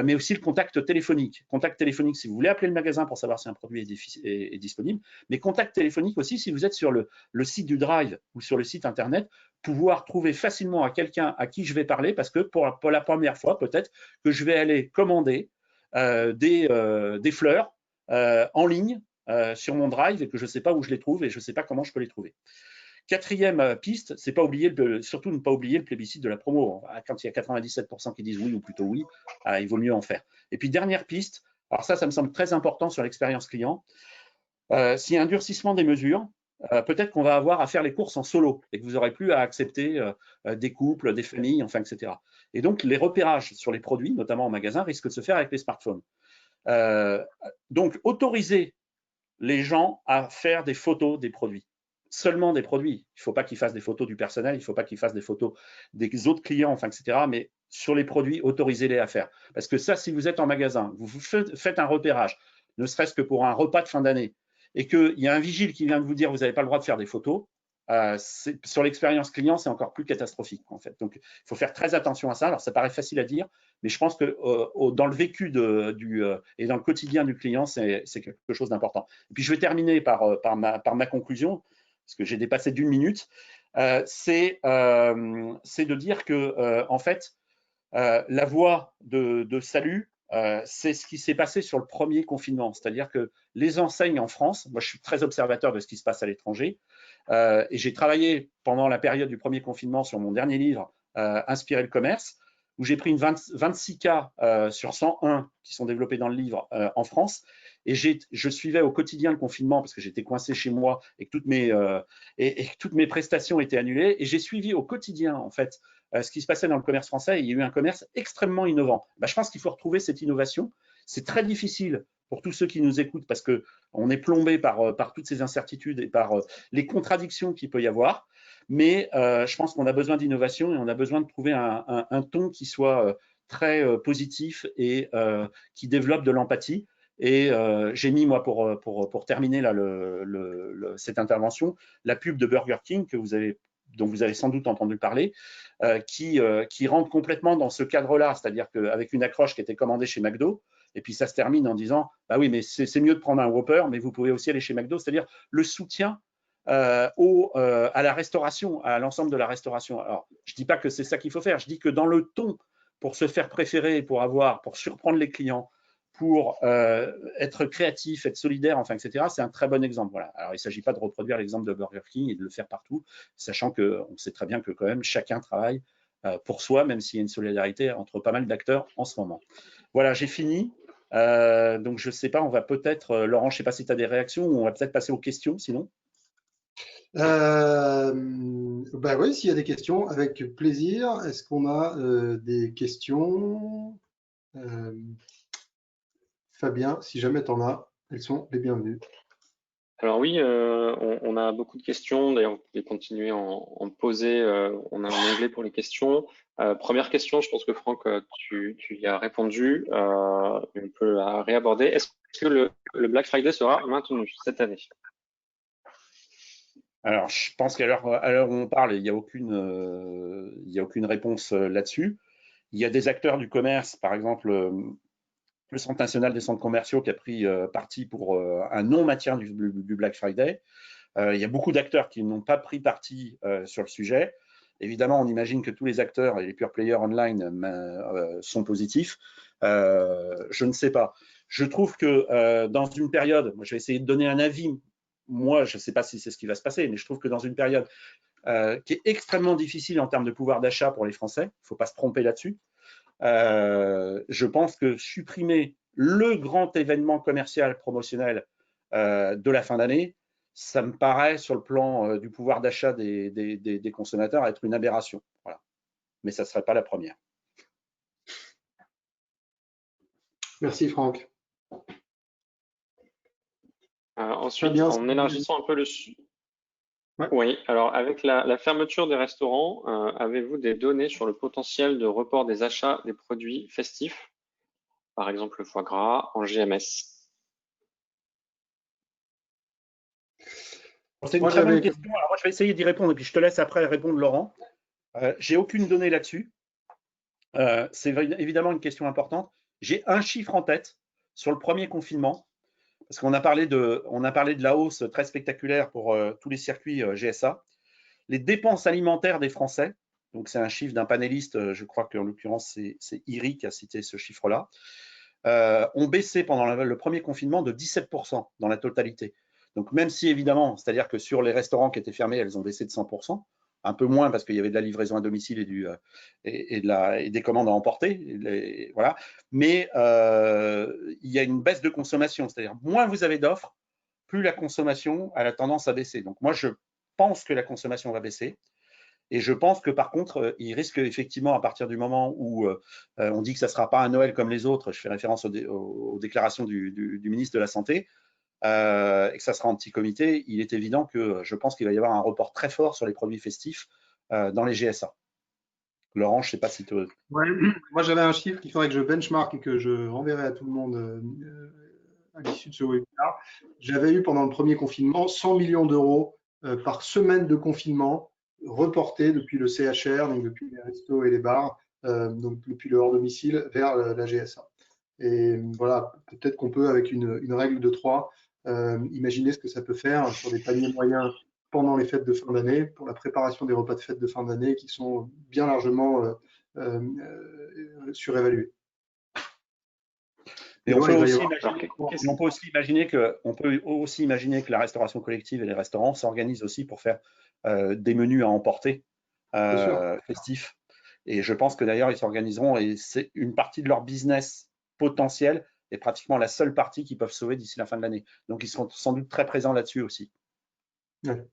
mais aussi le contact téléphonique. Contact téléphonique si vous voulez appeler le magasin pour savoir si un produit est disponible, mais contact téléphonique aussi si vous êtes sur le site du Drive ou sur le site internet, pouvoir trouver facilement à quelqu'un à qui je vais parler, parce que pour la première fois, peut-être que je vais aller commander des fleurs en ligne sur mon Drive et que je ne sais pas où je les trouve et je ne sais pas comment je peux les trouver. Quatrième piste, c'est surtout ne pas oublier le plébiscite de la promo. Quand il y a 97% qui disent oui ou plutôt oui, il vaut mieux en faire. Et puis dernière piste, Alors ça me semble très important sur l'expérience client. S'il y a un durcissement des mesures, peut-être qu'on va avoir à faire les courses en solo et que vous n'aurez plus à accepter des couples, des familles, enfin, etc. Et donc, les repérages sur les produits, notamment en magasin, risquent de se faire avec les smartphones. Donc, autoriser les gens à faire des photos des produits. Seulement des produits. Il ne faut pas qu'ils fassent des photos du personnel, il ne faut pas qu'ils fassent des photos des autres clients, enfin, etc. Mais sur les produits, autorisez-les à faire. Parce que ça, si vous êtes en magasin, vous faites un repérage, ne serait-ce que pour un repas de fin d'année, et qu'il y a un vigile qui vient de vous dire vous n'avez pas le droit de faire des photos, sur l'expérience client, c'est encore plus catastrophique en fait. Donc, il faut faire très attention à ça. Alors, ça paraît facile à dire, mais je pense que dans le vécu et dans le quotidien du client, c'est quelque chose d'important. Et puis, je vais terminer par ma conclusion, parce que j'ai dépassé d'1 minute. C'est de dire que, en fait, la voie de salut, c'est ce qui s'est passé sur le premier confinement. C'est-à-dire que les enseignes en France, moi je suis très observateur de ce qui se passe à l'étranger, et j'ai travaillé pendant la période du premier confinement sur mon dernier livre, Inspirer le commerce, où j'ai pris 26 cas sur 101 qui sont développés dans le livre en France. Et je suivais au quotidien le confinement parce que j'étais coincé chez moi et que toutes mes prestations étaient annulées. Et j'ai suivi au quotidien, en fait, ce qui se passait dans le commerce français. Et il y a eu un commerce extrêmement innovant. Je pense qu'il faut retrouver cette innovation. C'est très difficile pour tous ceux qui nous écoutent parce qu'on est plombé par toutes ces incertitudes et par les contradictions qu'il peut y avoir. Mais je pense qu'on a besoin d'innovation et on a besoin de trouver un ton qui soit très positif et qui développe de l'empathie. Et j'ai mis, moi, pour terminer là, cette intervention, la pub de Burger King dont vous avez sans doute entendu parler, qui rentre complètement dans ce cadre-là, c'est-à-dire qu'avec une accroche qui était commandée chez McDo, et puis ça se termine en disant « bah oui, mais c'est mieux de prendre un Whopper, mais vous pouvez aussi aller chez McDo », c'est-à-dire le soutien à la restauration, à l'ensemble de la restauration. Alors, je ne dis pas que c'est ça qu'il faut faire, je dis que dans le ton, pour se faire préférer, pour surprendre les clients, pour être créatif, être solidaire, enfin, etc., c'est un très bon exemple. Voilà. Alors, il ne s'agit pas de reproduire l'exemple de Burger King et de le faire partout, sachant qu'on sait très bien que quand même chacun travaille pour soi, même s'il y a une solidarité entre pas mal d'acteurs en ce moment. Voilà, j'ai fini. Donc, je ne sais pas, on va peut-être, Laurent, je ne sais pas si tu as des réactions ou on va peut-être passer aux questions sinon. Bah oui, s'il y a des questions, avec plaisir. Est-ce qu'on a des questions? Fabien, si jamais tu en as, elles sont les bienvenues. Alors oui, on a beaucoup de questions. D'ailleurs, vous pouvez continuer en poser. On a un onglet pour les questions. Première question, je pense que Franck, tu y as répondu. On peut la réaborder. Est-ce que le Black Friday sera maintenu cette année? Alors, je pense qu'à l'heure où on parle, il n'y a aucune réponse là-dessus. Il y a des acteurs du commerce, par exemple, le Centre national des centres commerciaux qui a pris parti pour un non-maintien du Black Friday. Il y a beaucoup d'acteurs qui n'ont pas pris parti sur le sujet. Évidemment, on imagine que tous les acteurs et les pure players online sont positifs. Je ne sais pas. Je trouve que dans une période, moi, je vais essayer de donner un avis. Moi, je ne sais pas si c'est ce qui va se passer, mais je trouve que dans une période qui est extrêmement difficile en termes de pouvoir d'achat pour les Français, il ne faut pas se tromper là-dessus. Je pense que supprimer le grand événement commercial promotionnel de la fin d'année, ça me paraît, sur le plan du pouvoir d'achat des consommateurs, être une aberration. Voilà. Mais ça ne serait pas la première. Merci Franck. Ensuite, Fabien, en élargissant un peu le... Ouais. Oui, alors avec la fermeture des restaurants, avez-vous des données sur le potentiel de report des achats des produits festifs, par exemple le foie gras en GMS? C'est une très bonne question. Alors moi, je vais essayer d'y répondre et puis je te laisse après répondre, Laurent. J'ai aucune donnée là-dessus. C'est évidemment une question importante. J'ai un chiffre en tête sur le premier confinement, parce qu'on a parlé de la hausse très spectaculaire pour tous les circuits GSA. Les dépenses alimentaires des Français, donc c'est un chiffre d'un panéliste, je crois qu'en l'occurrence c'est IRI qui a cité ce chiffre-là, ont baissé pendant le premier confinement de 17% dans la totalité. Donc même si évidemment, c'est-à-dire que sur les restaurants qui étaient fermés, elles ont baissé de 100%, un peu moins parce qu'il y avait de la livraison à domicile et des commandes à emporter. Voilà. Mais il y a une baisse de consommation, c'est-à-dire moins vous avez d'offres, plus la consommation a la tendance à baisser. Donc moi, je pense que la consommation va baisser. Et je pense que par contre, il risque effectivement, à partir du moment où on dit que ça ne sera pas un Noël comme les autres, je fais référence aux déclarations du ministre de la Santé, et que ça sera en petit comité, il est évident que je pense qu'il va y avoir un report très fort sur les produits festifs dans les GSA. Laurent, je ne sais pas si tu... Ouais, moi, j'avais un chiffre qu'il faudrait que je benchmark et que je renverrai à tout le monde à l'issue de ce webinaire. J'avais eu pendant le premier confinement 100 millions d'euros par semaine de confinement reportés depuis le CHR, donc depuis les restos et les bars, donc depuis le hors domicile vers la GSA. Et voilà, peut-être qu'on peut, avec une règle de 3, imaginer ce que ça peut faire sur des paniers moyens pendant les fêtes de fin d'année, pour la préparation des repas de fête de fin d'année qui sont bien largement surévalués. Et on peut aussi imaginer que la restauration collective et les restaurants s'organisent aussi pour faire des menus à emporter festifs. Et je pense que d'ailleurs, ils s'organiseront et c'est une partie de leur business potentiel et pratiquement la seule partie qu'ils peuvent sauver d'ici la fin de l'année. Donc, ils seront sans doute très présents là-dessus aussi. Ouais.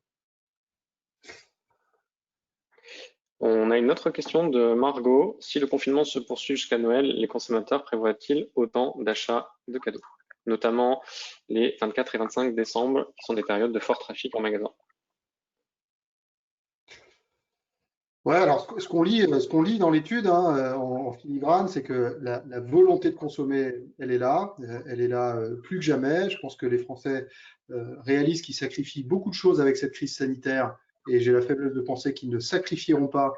On a une autre question de Margot. Si le confinement se poursuit jusqu'à Noël, les consommateurs prévoient-ils autant d'achats de cadeaux, notamment les 24 et 25 décembre, qui sont des périodes de fort trafic en magasin? Ouais, alors ce qu'on lit dans l'étude en filigrane, c'est que la volonté de consommer, elle est là plus que jamais. Je pense que les Français réalisent qu'ils sacrifient beaucoup de choses avec cette crise sanitaire et j'ai la faiblesse de penser qu'ils ne sacrifieront pas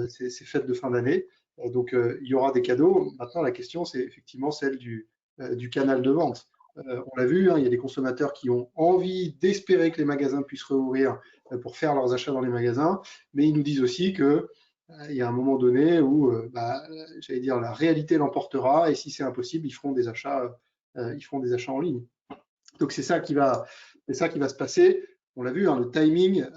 ces fêtes de fin d'année. Donc il y aura des cadeaux. Maintenant, la question, c'est effectivement celle du canal de vente. On l'a vu, il y a des consommateurs qui ont envie d'espérer que les magasins puissent rouvrir pour faire leurs achats dans les magasins, mais ils nous disent aussi que il y a un moment donné où, j'allais dire, la réalité l'emportera et si c'est impossible, ils feront des achats en ligne. Donc c'est ça qui va se passer. On l'a vu, le timing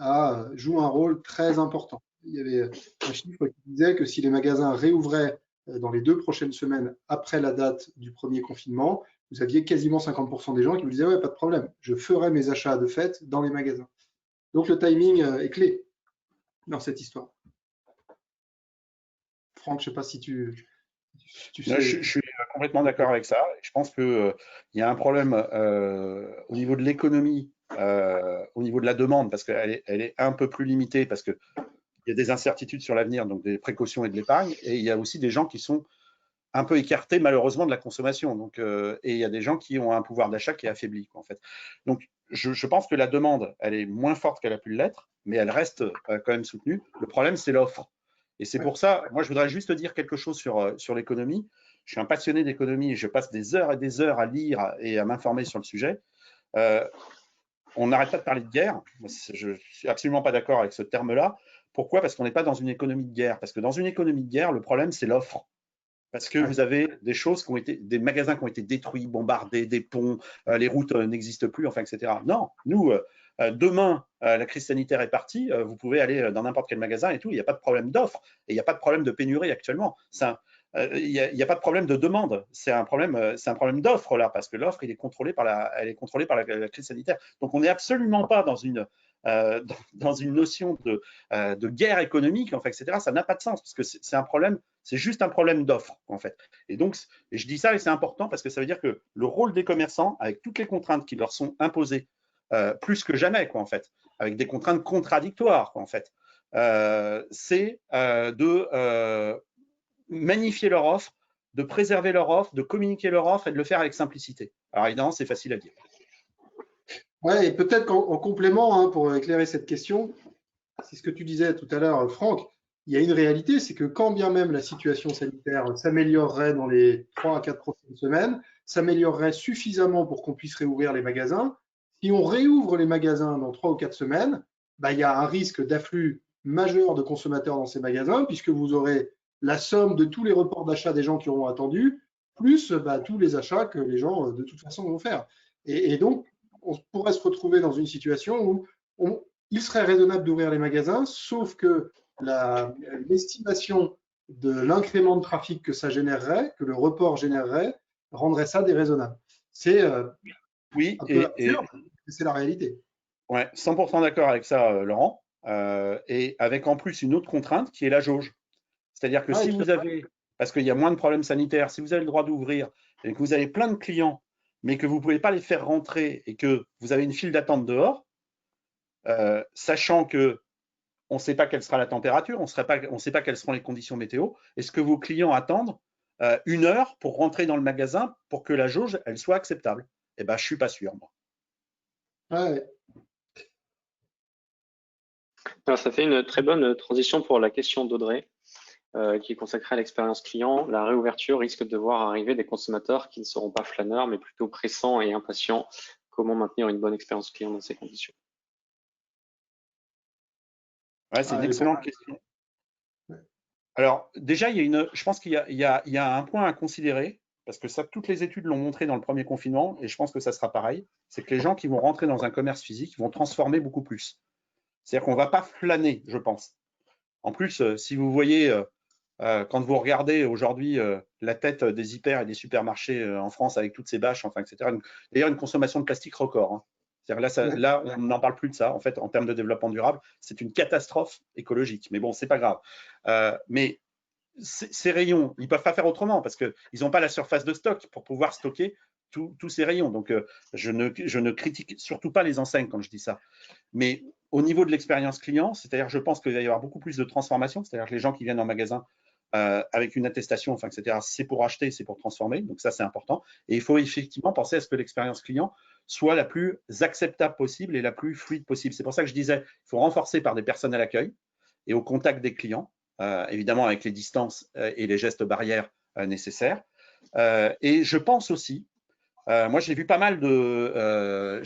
joue un rôle très important. Il y avait un chiffre qui disait que si les magasins réouvraient dans les 2 prochaines semaines après la date du premier confinement, vous aviez quasiment 50% des gens qui vous disaient ouais, pas de problème, je ferai mes achats de fête dans les magasins. Donc le timing est clé dans cette histoire. Franck, je ne sais pas si tu sais. Je suis complètement d'accord avec ça. Je pense qu'il y a un problème au niveau de l'économie, au niveau de la demande, parce qu'elle est un peu plus limitée, parce qu'il y a des incertitudes sur l'avenir, donc des précautions et de l'épargne, et il y a aussi des gens qui sont un peu écartés malheureusement de la consommation. Donc, et il y a des gens qui ont un pouvoir d'achat qui est affaibli, en fait. Donc, je pense que la demande, elle est moins forte qu'elle a pu l'être, mais elle reste quand même soutenue. Le problème, c'est l'offre. Et c'est pour ça, moi, je voudrais juste dire quelque chose sur l'économie. Je suis un passionné d'économie et je passe des heures et des heures à lire et à m'informer sur le sujet. On n'arrête pas de parler de guerre. Je ne suis absolument pas d'accord avec ce terme-là. Pourquoi? Parce qu'on n'est pas dans une économie de guerre. Parce que dans une économie de guerre, le problème, c'est l'offre. Parce que vous avez des magasins qui ont été détruits, bombardés, des ponts, les routes n'existent plus, enfin, etc. Non, nous, demain, la crise sanitaire est partie, vous pouvez aller dans n'importe quel magasin et tout, il n'y a pas de problème d'offre et il n'y a pas de problème de pénurie actuellement. Il n'y a pas de problème de demande, c'est un problème d'offre là, parce que l'offre, elle est contrôlée par la crise sanitaire. Donc, on n'est absolument pas dans une notion de guerre économique, en fait, etc. Ça n'a pas de sens parce que c'est juste un problème d'offre, en fait. Et donc, je dis ça et c'est important parce que ça veut dire que le rôle des commerçants, avec toutes les contraintes qui leur sont imposées, plus que jamais, quoi, en fait, avec des contraintes contradictoires, quoi, en fait, c'est de magnifier leur offre, de préserver leur offre, de communiquer leur offre et de le faire avec simplicité. Alors évidemment, c'est facile à dire. Ouais, et peut-être qu'en complément, pour éclairer cette question, c'est ce que tu disais tout à l'heure, Franck, il y a une réalité, c'est que quand bien même la situation sanitaire s'améliorerait dans les 3 à 4 prochaines semaines, s'améliorerait suffisamment pour qu'on puisse réouvrir les magasins. Si on réouvre les magasins dans 3 ou 4 semaines, il y a un risque d'afflux majeur de consommateurs dans ces magasins, puisque vous aurez la somme de tous les reports d'achat des gens qui auront attendu, plus tous les achats que les gens de toute façon vont faire. Et donc, on pourrait se retrouver dans une situation où il serait raisonnable d'ouvrir les magasins, sauf que l'estimation de l'incrément de trafic que ça générerait, que le report générerait, rendrait ça déraisonnable. C'est Oui, un peu absurde, mais c'est la réalité. ouais, 100% d'accord avec ça, Laurent. Et avec en plus une autre contrainte qui est la jauge. C'est-à-dire que Ouais, si vous avez, parce qu'il y a moins de problèmes sanitaires, si vous avez le droit d'ouvrir et que vous avez plein de clients, mais que vous ne pouvez pas les faire rentrer et que vous avez une file d'attente dehors, sachant que on ne sait pas quelle sera la température, on ne sait pas quelles seront les conditions météo, est-ce que vos clients attendent 1 heure pour rentrer dans le magasin pour que la jauge elle soit acceptable? Eh ben, je ne suis pas sûr, moi. ouais. Alors, ça fait une très bonne transition pour la question d'Audrey, qui est consacrée à l'expérience client. La réouverture risque de voir arriver des consommateurs qui ne seront pas flâneurs, mais plutôt pressants et impatients. Comment maintenir une bonne expérience client dans ces conditions? Ouais, c'est une excellente question. Alors, déjà, je pense qu'il y a un point à considérer, parce que ça, toutes les études l'ont montré dans le premier confinement, et je pense que ça sera pareil, c'est que les gens qui vont rentrer dans un commerce physique vont transformer beaucoup plus. C'est-à-dire qu'on ne va pas flâner, je pense. En plus, si vous voyez, quand vous regardez aujourd'hui la tête des hyper et des supermarchés en France avec toutes ces bâches, enfin, etc., d'ailleurs, une consommation de plastique record. Hein. C'est-à-dire là, on n'en parle plus de ça. En fait, en termes de développement durable, c'est une catastrophe écologique. Mais bon, c'est pas grave. Mais ces rayons, ils ne peuvent pas faire autrement parce qu'ils n'ont pas la surface de stock pour pouvoir stocker tous ces rayons. Donc, je ne critique surtout pas les enseignes quand je dis ça. Mais au niveau de l'expérience client, c'est-à-dire je pense qu'il va y avoir beaucoup plus de transformation, c'est-à-dire que les gens qui viennent en magasin avec une attestation, enfin, etc., c'est pour acheter, c'est pour transformer. Donc ça, c'est important. Et il faut effectivement penser à ce que l'expérience client soit la plus acceptable possible et la plus fluide possible. C'est pour ça que je disais, il faut renforcer par des personnes à l'accueil et au contact des clients, évidemment avec les distances et les gestes barrières nécessaires. Et je pense aussi, moi, j'ai vu pas mal de,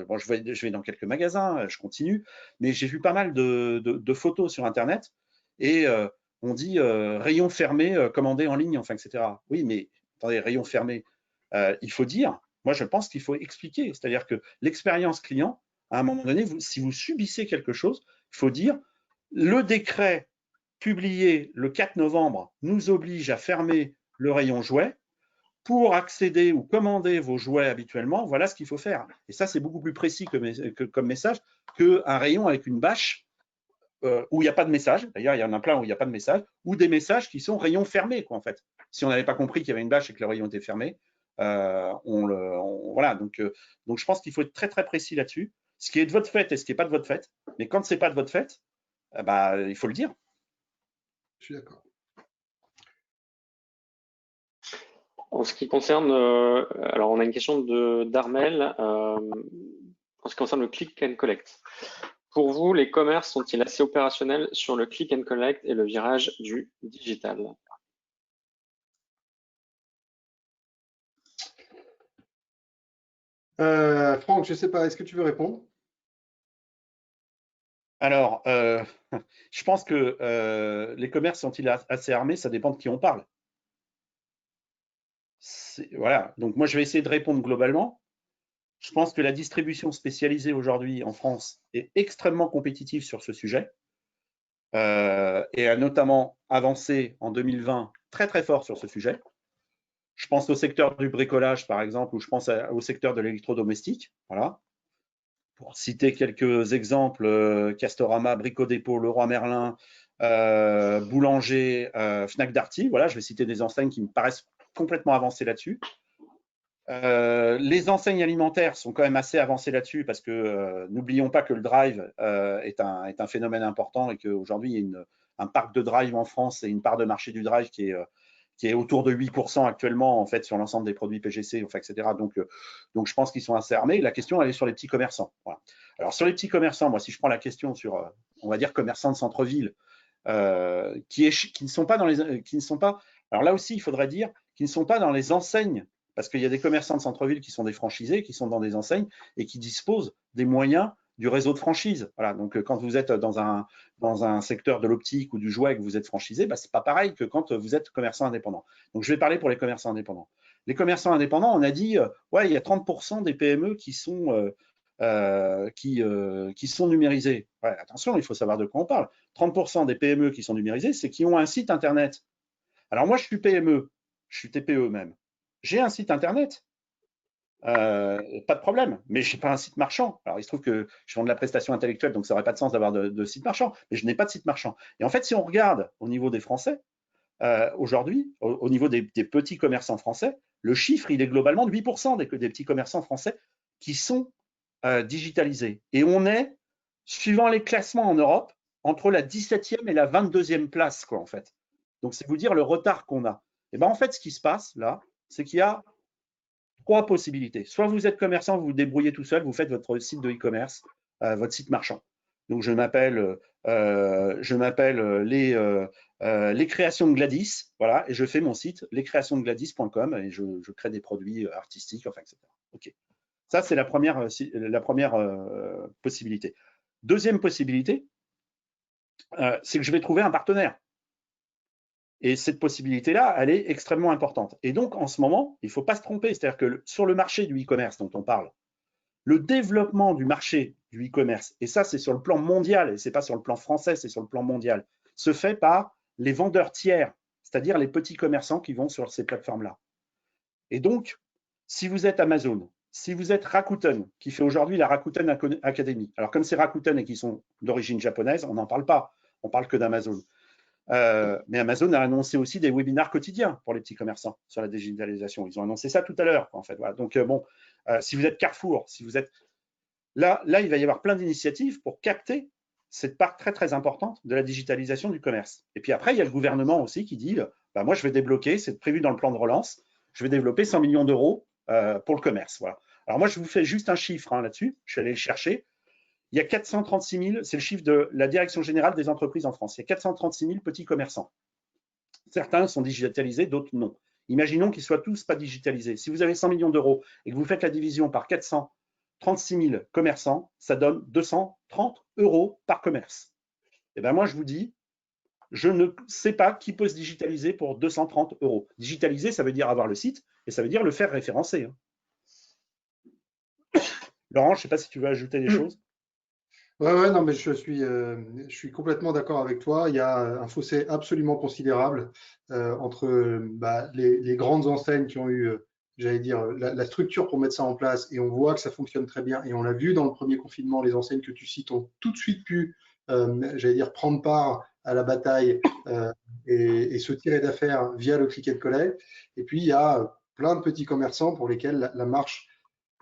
bon, je vais dans quelques magasins, je continue, mais j'ai vu pas mal de photos sur Internet et on dit rayon fermé, commandé en ligne, enfin, etc. Oui, mais attendez, rayon fermé, il faut dire, moi, je pense qu'il faut expliquer, c'est-à-dire que l'expérience client, à un moment donné, si vous subissez quelque chose, il faut dire le décret publié le 4 novembre nous oblige à fermer le rayon jouets. Pour accéder ou commander vos jouets habituellement, voilà ce qu'il faut faire. Et ça, c'est beaucoup plus précis comme message qu'un rayon avec une bâche où il n'y a pas de message. D'ailleurs, il y en a plein où il n'y a pas de message, ou des messages qui sont rayons fermés, quoi, en fait. Si on n'avait pas compris qu'il y avait une bâche et que le rayon était fermé, voilà. Donc, je pense qu'il faut être très, très précis là-dessus. Ce qui est de votre fait et ce qui n'est pas de votre fait. Mais quand ce n'est pas de votre fait, il faut le dire. Je suis d'accord. En ce qui concerne, alors on a une question d'Armel, en ce qui concerne le click and collect. Pour vous, les commerces sont-ils assez opérationnels sur le click and collect et le virage du digital? Franck, je ne sais pas, est-ce que tu veux répondre? Alors, je pense que les commerces sont-ils assez armés? Ça dépend de qui on parle. Voilà, donc moi je vais essayer de répondre globalement. Je pense que la distribution spécialisée aujourd'hui en France est extrêmement compétitive sur ce sujet et a notamment avancé en 2020 très très fort sur ce sujet. Je pense au secteur du bricolage par exemple, ou je pense au secteur de l'électrodomestique. Voilà. Pour citer quelques exemples, Castorama, Brico Dépôt, Leroy Merlin, Boulanger, Fnac Darty. Voilà, je vais citer des enseignes qui me paraissent complètement avancées là-dessus. Les enseignes alimentaires sont quand même assez avancées là-dessus parce que n'oublions pas que le drive est un phénomène important et qu'aujourd'hui, il y a un parc de drive en France et une part de marché du drive qui est autour de 8% actuellement en fait sur l'ensemble des produits PGC, enfin, etc. Donc je pense qu'ils sont assez armés. La question, elle est sur les petits commerçants. Voilà. Alors sur les petits commerçants, moi, si je prends la question sur, on va dire, commerçants de centre-ville, qui ne sont pas alors là aussi, il faudrait dire qu'ils ne sont pas dans les enseignes, parce qu'il y a des commerçants de centre-ville qui sont des franchisés, qui sont dans des enseignes et qui disposent des moyens du réseau de franchise. Voilà, donc quand vous êtes dans un secteur de l'optique ou du jouet et que vous êtes franchisé, ce n'est pas pareil que quand vous êtes commerçant indépendant. Donc je vais parler pour les commerçants indépendants. Les commerçants indépendants, on a dit, ouais, il y a 30% des PME qui sont qui sont numérisées. Ouais, attention, il faut savoir de quoi on parle. 30% des PME qui sont numérisées, c'est qui ont un site Internet. Alors moi, je suis PME, je suis TPE même. J'ai un site Internet, pas de problème, mais je n'ai pas un site marchand. Alors il se trouve que je vends de la prestation intellectuelle, donc ça n'aurait pas de sens d'avoir de site marchand, mais je n'ai pas de site marchand. Et en fait, si on regarde au niveau des Français, aujourd'hui, au niveau des petits commerçants français, le chiffre, il est globalement de 8% des petits commerçants français qui sont digitalisés. Et on est, suivant les classements en Europe, entre la 17e et la 22e place, quoi, en fait. Donc, c'est vous dire le retard qu'on a. Et ben en fait, ce qui se passe là, c'est qu'il y a 3 possibilités. Soit vous êtes commerçant, vous vous débrouillez tout seul, vous faites votre site de e-commerce, votre site marchand. Donc, je m'appelle les créations de Gladys, voilà, et je fais mon site lescréationsdegladys.com et je crée des produits artistiques, enfin, etc. Ok. Ça, c'est la première possibilité. Deuxième possibilité, c'est que je vais trouver un partenaire. Et cette possibilité-là, elle est extrêmement importante. Et donc, en ce moment, il ne faut pas se tromper. C'est-à-dire que sur le marché du e-commerce dont on parle, le développement du marché du e-commerce, et ça, c'est sur le plan mondial, et ce n'est pas sur le plan français, c'est sur le plan mondial, se fait par les vendeurs tiers, c'est-à-dire les petits commerçants qui vont sur ces plateformes-là. Et donc, si vous êtes Amazon, si vous êtes Rakuten, qui fait aujourd'hui la Rakuten Academy, alors comme c'est Rakuten et qui sont d'origine japonaise, on n'en parle pas, on parle que d'Amazon. Mais Amazon a annoncé aussi des webinars quotidiens pour les petits commerçants sur la digitalisation. Ils ont annoncé ça tout à l'heure, en fait. Voilà. Donc, bon, si vous êtes Carrefour, si vous êtes… Là, il va y avoir plein d'initiatives pour capter cette part très, très importante de la digitalisation du commerce. Et puis après, il y a le gouvernement aussi qui dit, bah, moi, je vais débloquer, c'est prévu dans le plan de relance, je vais développer 100 millions d'euros pour le commerce. Voilà. Alors moi, je vous fais juste un chiffre là-dessus, je suis allé le chercher. Il y a 436 000, c'est le chiffre de la Direction générale des entreprises en France. Il y a 436 000 petits commerçants. Certains sont digitalisés, d'autres non. Imaginons qu'ils ne soient tous pas digitalisés. Si vous avez 100 millions d'euros et que vous faites la division par 436 000 commerçants, ça donne 230 euros par commerce. Et bien moi, je vous dis, je ne sais pas qui peut se digitaliser pour 230 euros. Digitaliser, ça veut dire avoir le site et ça veut dire le faire référencer. Laurent, je ne sais pas si tu veux ajouter des choses. Ouais, non, mais je suis complètement d'accord avec toi. Il y a un fossé absolument considérable entre les grandes enseignes qui ont eu, j'allais dire, la structure pour mettre ça en place, et on voit que ça fonctionne très bien. Et on l'a vu dans le premier confinement, les enseignes que tu cites ont tout de suite pu, j'allais dire, prendre part à la bataille et se tirer d'affaire via le click and collect. Et puis, il y a plein de petits commerçants pour lesquels la marche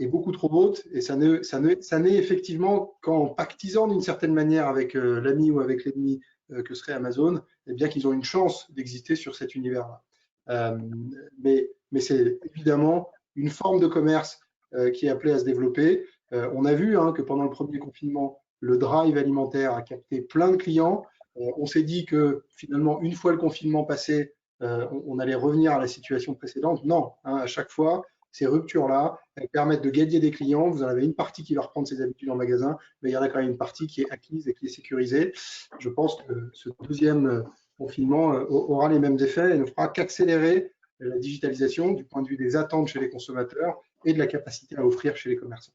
est beaucoup trop haute, et ça naît effectivement qu'en pactisant d'une certaine manière avec l'ami ou avec l'ennemi que serait Amazon, et bien qu'ils ont une chance d'exister sur cet univers-là. Mais c'est évidemment une forme de commerce qui est appelée à se développer. On a vu que pendant le premier confinement, le drive alimentaire a capté plein de clients. On s'est dit que finalement, une fois le confinement passé, on allait revenir à la situation précédente. Non, à chaque fois, ces ruptures-là, elles permettent de gagner des clients. Vous en avez une partie qui va reprendre ses habitudes en magasin, mais il y en a quand même une partie qui est acquise et qui est sécurisée. Je pense que ce deuxième confinement aura les mêmes effets et ne fera qu'accélérer la digitalisation du point de vue des attentes chez les consommateurs et de la capacité à offrir chez les commerçants.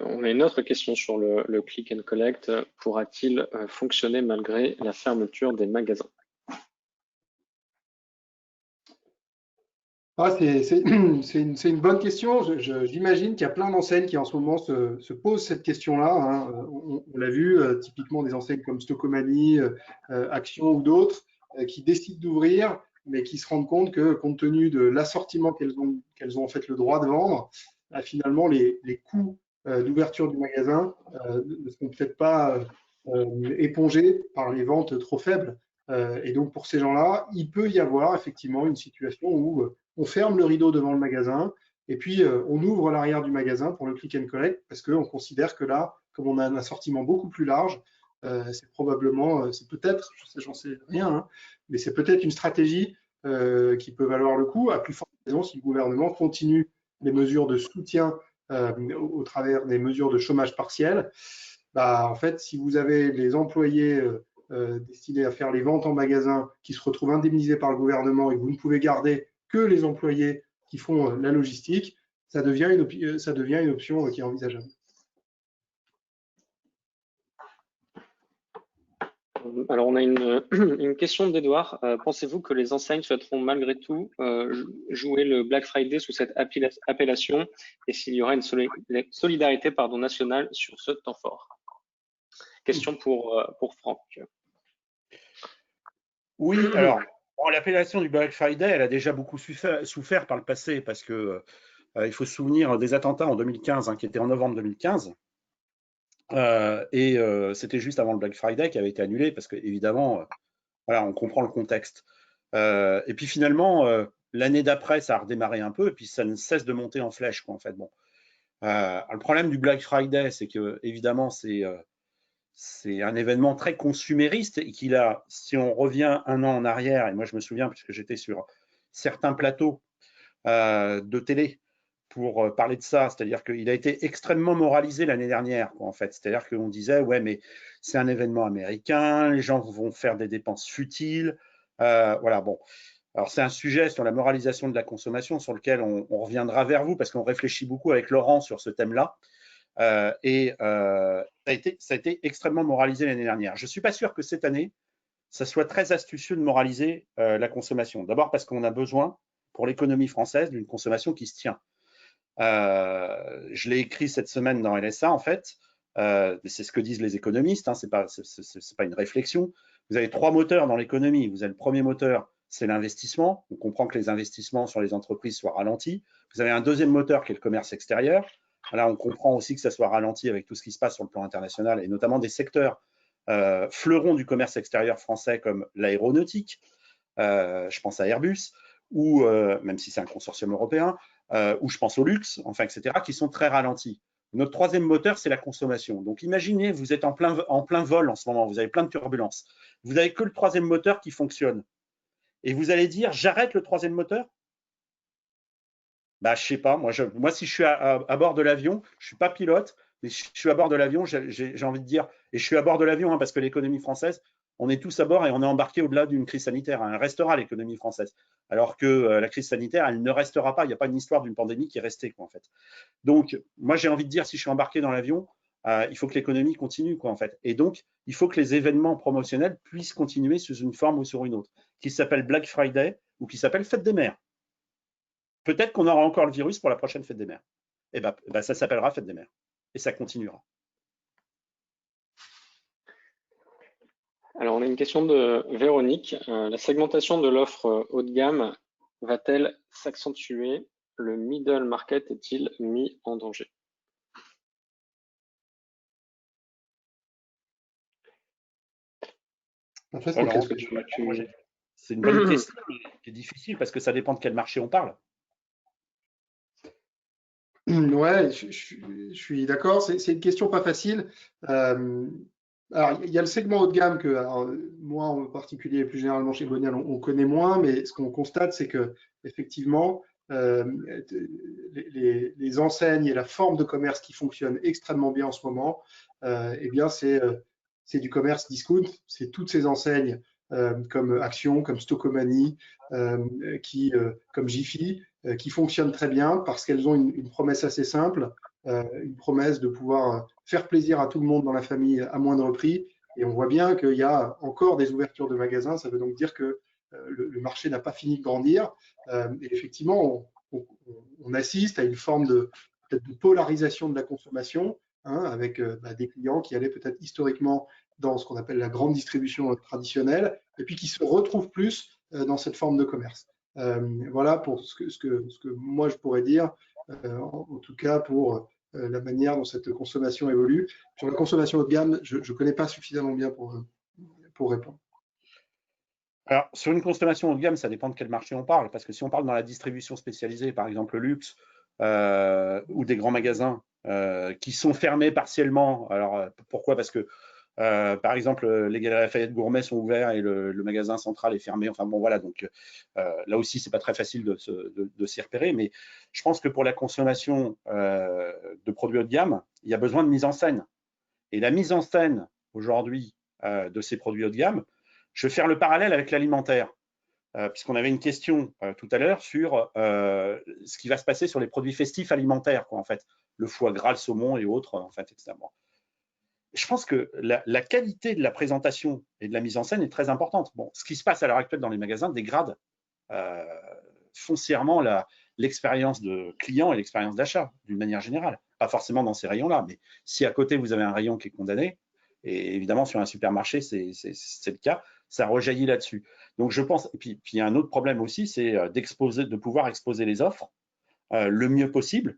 On a une autre question sur le click and collect. Pourra-t-il fonctionner malgré la fermeture des magasins? C'est une bonne question. J'imagine qu'il y a plein d'enseignes qui en ce moment se posent cette question-là. On l'a vu, typiquement des enseignes comme Stocomanie, Action ou d'autres, qui décident d'ouvrir, mais qui se rendent compte que, compte tenu de l'assortiment qu'elles ont en fait le droit de vendre, finalement les coûts d'ouverture du magasin ne seront peut-être pas épongés par les ventes trop faibles. Et donc pour ces gens-là, il peut y avoir effectivement une situation où on ferme le rideau devant le magasin et puis on ouvre l'arrière du magasin pour le click and collect parce qu'on considère que là, comme on a un assortiment beaucoup plus large, c'est probablement, c'est peut-être, j'en sais rien, mais c'est peut-être une stratégie qui peut valoir le coup, à plus forte raison si le gouvernement continue les mesures de soutien au travers des mesures de chômage partiel. En fait, si vous avez les employés destinés à faire les ventes en magasin qui se retrouvent indemnisés par le gouvernement et que vous ne pouvez garder que les employés qui font la logistique, ça devient une option qui est envisageable. Alors, on a une question d'Edouard. Pensez-vous que les enseignes souhaiteront malgré tout jouer le Black Friday sous cette appellation et s'il y aura une solidarité nationale sur ce temps fort? Question pour Franck. Oui, alors, l'appellation du Black Friday, elle a déjà beaucoup souffert par le passé parce que il faut se souvenir des attentats en 2015, qui étaient en novembre 2015. C'était juste avant le Black Friday qui avait été annulé parce que évidemment, voilà, on comprend le contexte. Et puis finalement, l'année d'après, ça a redémarré un peu et puis ça ne cesse de monter en flèche, quoi, en fait. Bon, le problème du Black Friday, c'est que évidemment, c'est un événement très consumériste et qu'il a, si on revient un an en arrière, et moi je me souviens puisque j'étais sur certains plateaux de télé pour parler de ça, c'est-à-dire qu'il a été extrêmement moralisé l'année dernière, quoi, en fait. C'est-à-dire qu'on disait, ouais, mais c'est un événement américain, les gens vont faire des dépenses futiles. Voilà, bon. Alors, c'est un sujet sur la moralisation de la consommation sur lequel on reviendra vers vous parce qu'on réfléchit beaucoup avec Laurent sur ce thème-là. Ça a été extrêmement moralisé l'année dernière. Je ne suis pas sûr que cette année, ça soit très astucieux de moraliser la consommation. D'abord parce qu'on a besoin, pour l'économie française, d'une consommation qui se tient. Je l'ai écrit cette semaine dans LSA, en fait. C'est ce que disent les économistes, hein, c'est pas une réflexion. Vous avez 3 moteurs dans l'économie. Vous avez le premier moteur, c'est l'investissement. On comprend que les investissements sur les entreprises soient ralentis. Vous avez un deuxième moteur qui est le commerce extérieur. Là, on comprend aussi que ça soit ralenti avec tout ce qui se passe sur le plan international et notamment des secteurs fleurons du commerce extérieur français comme l'aéronautique, je pense à Airbus, ou même si c'est un consortium européen, ou je pense au luxe, enfin, etc., qui sont très ralentis. Notre troisième moteur, c'est la consommation. Donc, imaginez, vous êtes en plein vol en ce moment, vous avez plein de turbulences. Vous n'avez que le troisième moteur qui fonctionne. Et vous allez dire, j'arrête le troisième moteur? Bah, je sais pas. Moi, si je suis à bord de l'avion, je suis pas pilote, mais je suis à bord de l'avion, j'ai envie de dire, et je suis à bord de l'avion parce que l'économie française, on est tous à bord et on est embarqué au-delà d'une crise sanitaire. Elle restera l'économie française. Alors que la crise sanitaire, elle ne restera pas. Il n'y a pas une histoire d'une pandémie qui est restée, quoi, en fait. Donc, moi, j'ai envie de dire, si je suis embarqué dans l'avion, il faut que l'économie continue, quoi, en fait. Et donc, il faut que les événements promotionnels puissent continuer sous une forme ou sur une autre, qui s'appelle Black Friday ou qui s'appelle Fête des Mères. Peut-être qu'on aura encore le virus pour la prochaine Fête des Mères. Et ben, ça s'appellera Fête des Mères. Et ça continuera. Alors, on a une question de Véronique. La segmentation de l'offre haut de gamme va-t-elle s'accentuer? Le middle market est-il mis en danger? C'est une bonne question qui est difficile parce que ça dépend de quel marché on parle. Ouais, je suis d'accord. C'est une question pas facile. Alors, il y a le segment haut de gamme que moi en particulier, et plus généralement chez Bonial, on connaît moins, mais ce qu'on constate, c'est que effectivement, les enseignes et la forme de commerce qui fonctionne extrêmement bien en ce moment, eh bien, c'est du commerce discount. C'est toutes ces enseignes comme Action, comme Stocomanie, comme Jiffy, qui fonctionnent très bien parce qu'elles ont une promesse assez simple, une promesse de pouvoir faire plaisir à tout le monde dans la famille à moindre prix. Et on voit bien qu'il y a encore des ouvertures de magasins. Ça veut donc dire que le marché n'a pas fini de grandir. Et effectivement, on assiste à une forme peut-être de polarisation de la consommation, hein, avec des clients qui allaient peut-être historiquement dans ce qu'on appelle la grande distribution traditionnelle, et puis qui se retrouvent plus dans cette forme de commerce. Voilà pour ce que moi je pourrais dire, en tout cas pour la manière dont cette consommation évolue. Sur la consommation haut de gamme, je ne connais pas suffisamment bien pour répondre. Alors, sur une consommation haut de gamme, ça dépend de quel marché on parle, parce que si on parle dans la distribution spécialisée, par exemple le luxe ou des grands magasins qui sont fermés partiellement, alors pourquoi? Parce que par exemple, les Galeries Lafayette Gourmet sont ouverts et le magasin central est fermé. Enfin bon, voilà. Donc là aussi, c'est pas très facile de s'y repérer. Mais je pense que pour la consommation de produits haut de gamme, il y a besoin de mise en scène. Et la mise en scène aujourd'hui de ces produits haut de gamme, je vais faire le parallèle avec l'alimentaire. puisqu'on avait une question tout à l'heure sur ce qui va se passer sur les produits festifs alimentaires, quoi, en fait, le foie gras, le saumon et autres, en fait, etc. Je pense que la qualité de la présentation et de la mise en scène est très importante. Bon, ce qui se passe à l'heure actuelle dans les magasins dégrade foncièrement l'expérience de client et l'expérience d'achat, d'une manière générale. Pas forcément dans ces rayons-là, mais si à côté vous avez un rayon qui est condamné, et évidemment sur un supermarché c'est le cas, ça rejaillit là-dessus. Donc je pense, et puis il y a un autre problème aussi, c'est de pouvoir exposer les offres le mieux possible,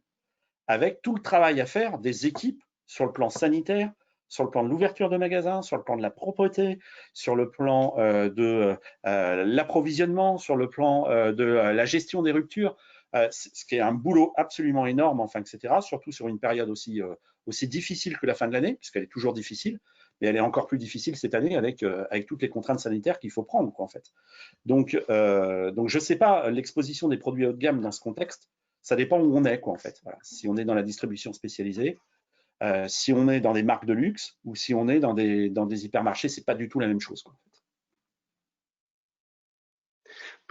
avec tout le travail à faire des équipes sur le plan sanitaire, sur le plan de l'ouverture de magasins, sur le plan de la propreté, sur le plan de l'approvisionnement, sur le plan de la gestion des ruptures, ce qui est un boulot absolument énorme, enfin, etc., surtout sur une période aussi difficile que la fin de l'année, puisqu'elle est toujours difficile, mais elle est encore plus difficile cette année avec toutes les contraintes sanitaires qu'il faut prendre, quoi, en fait. Donc je ne sais pas, l'exposition des produits haut de gamme dans ce contexte, ça dépend où on est, quoi, en fait. Voilà. Si on est dans la distribution spécialisée, si on est dans des marques de luxe ou si on est dans des hypermarchés, c'est pas du tout la même chose, quoi, en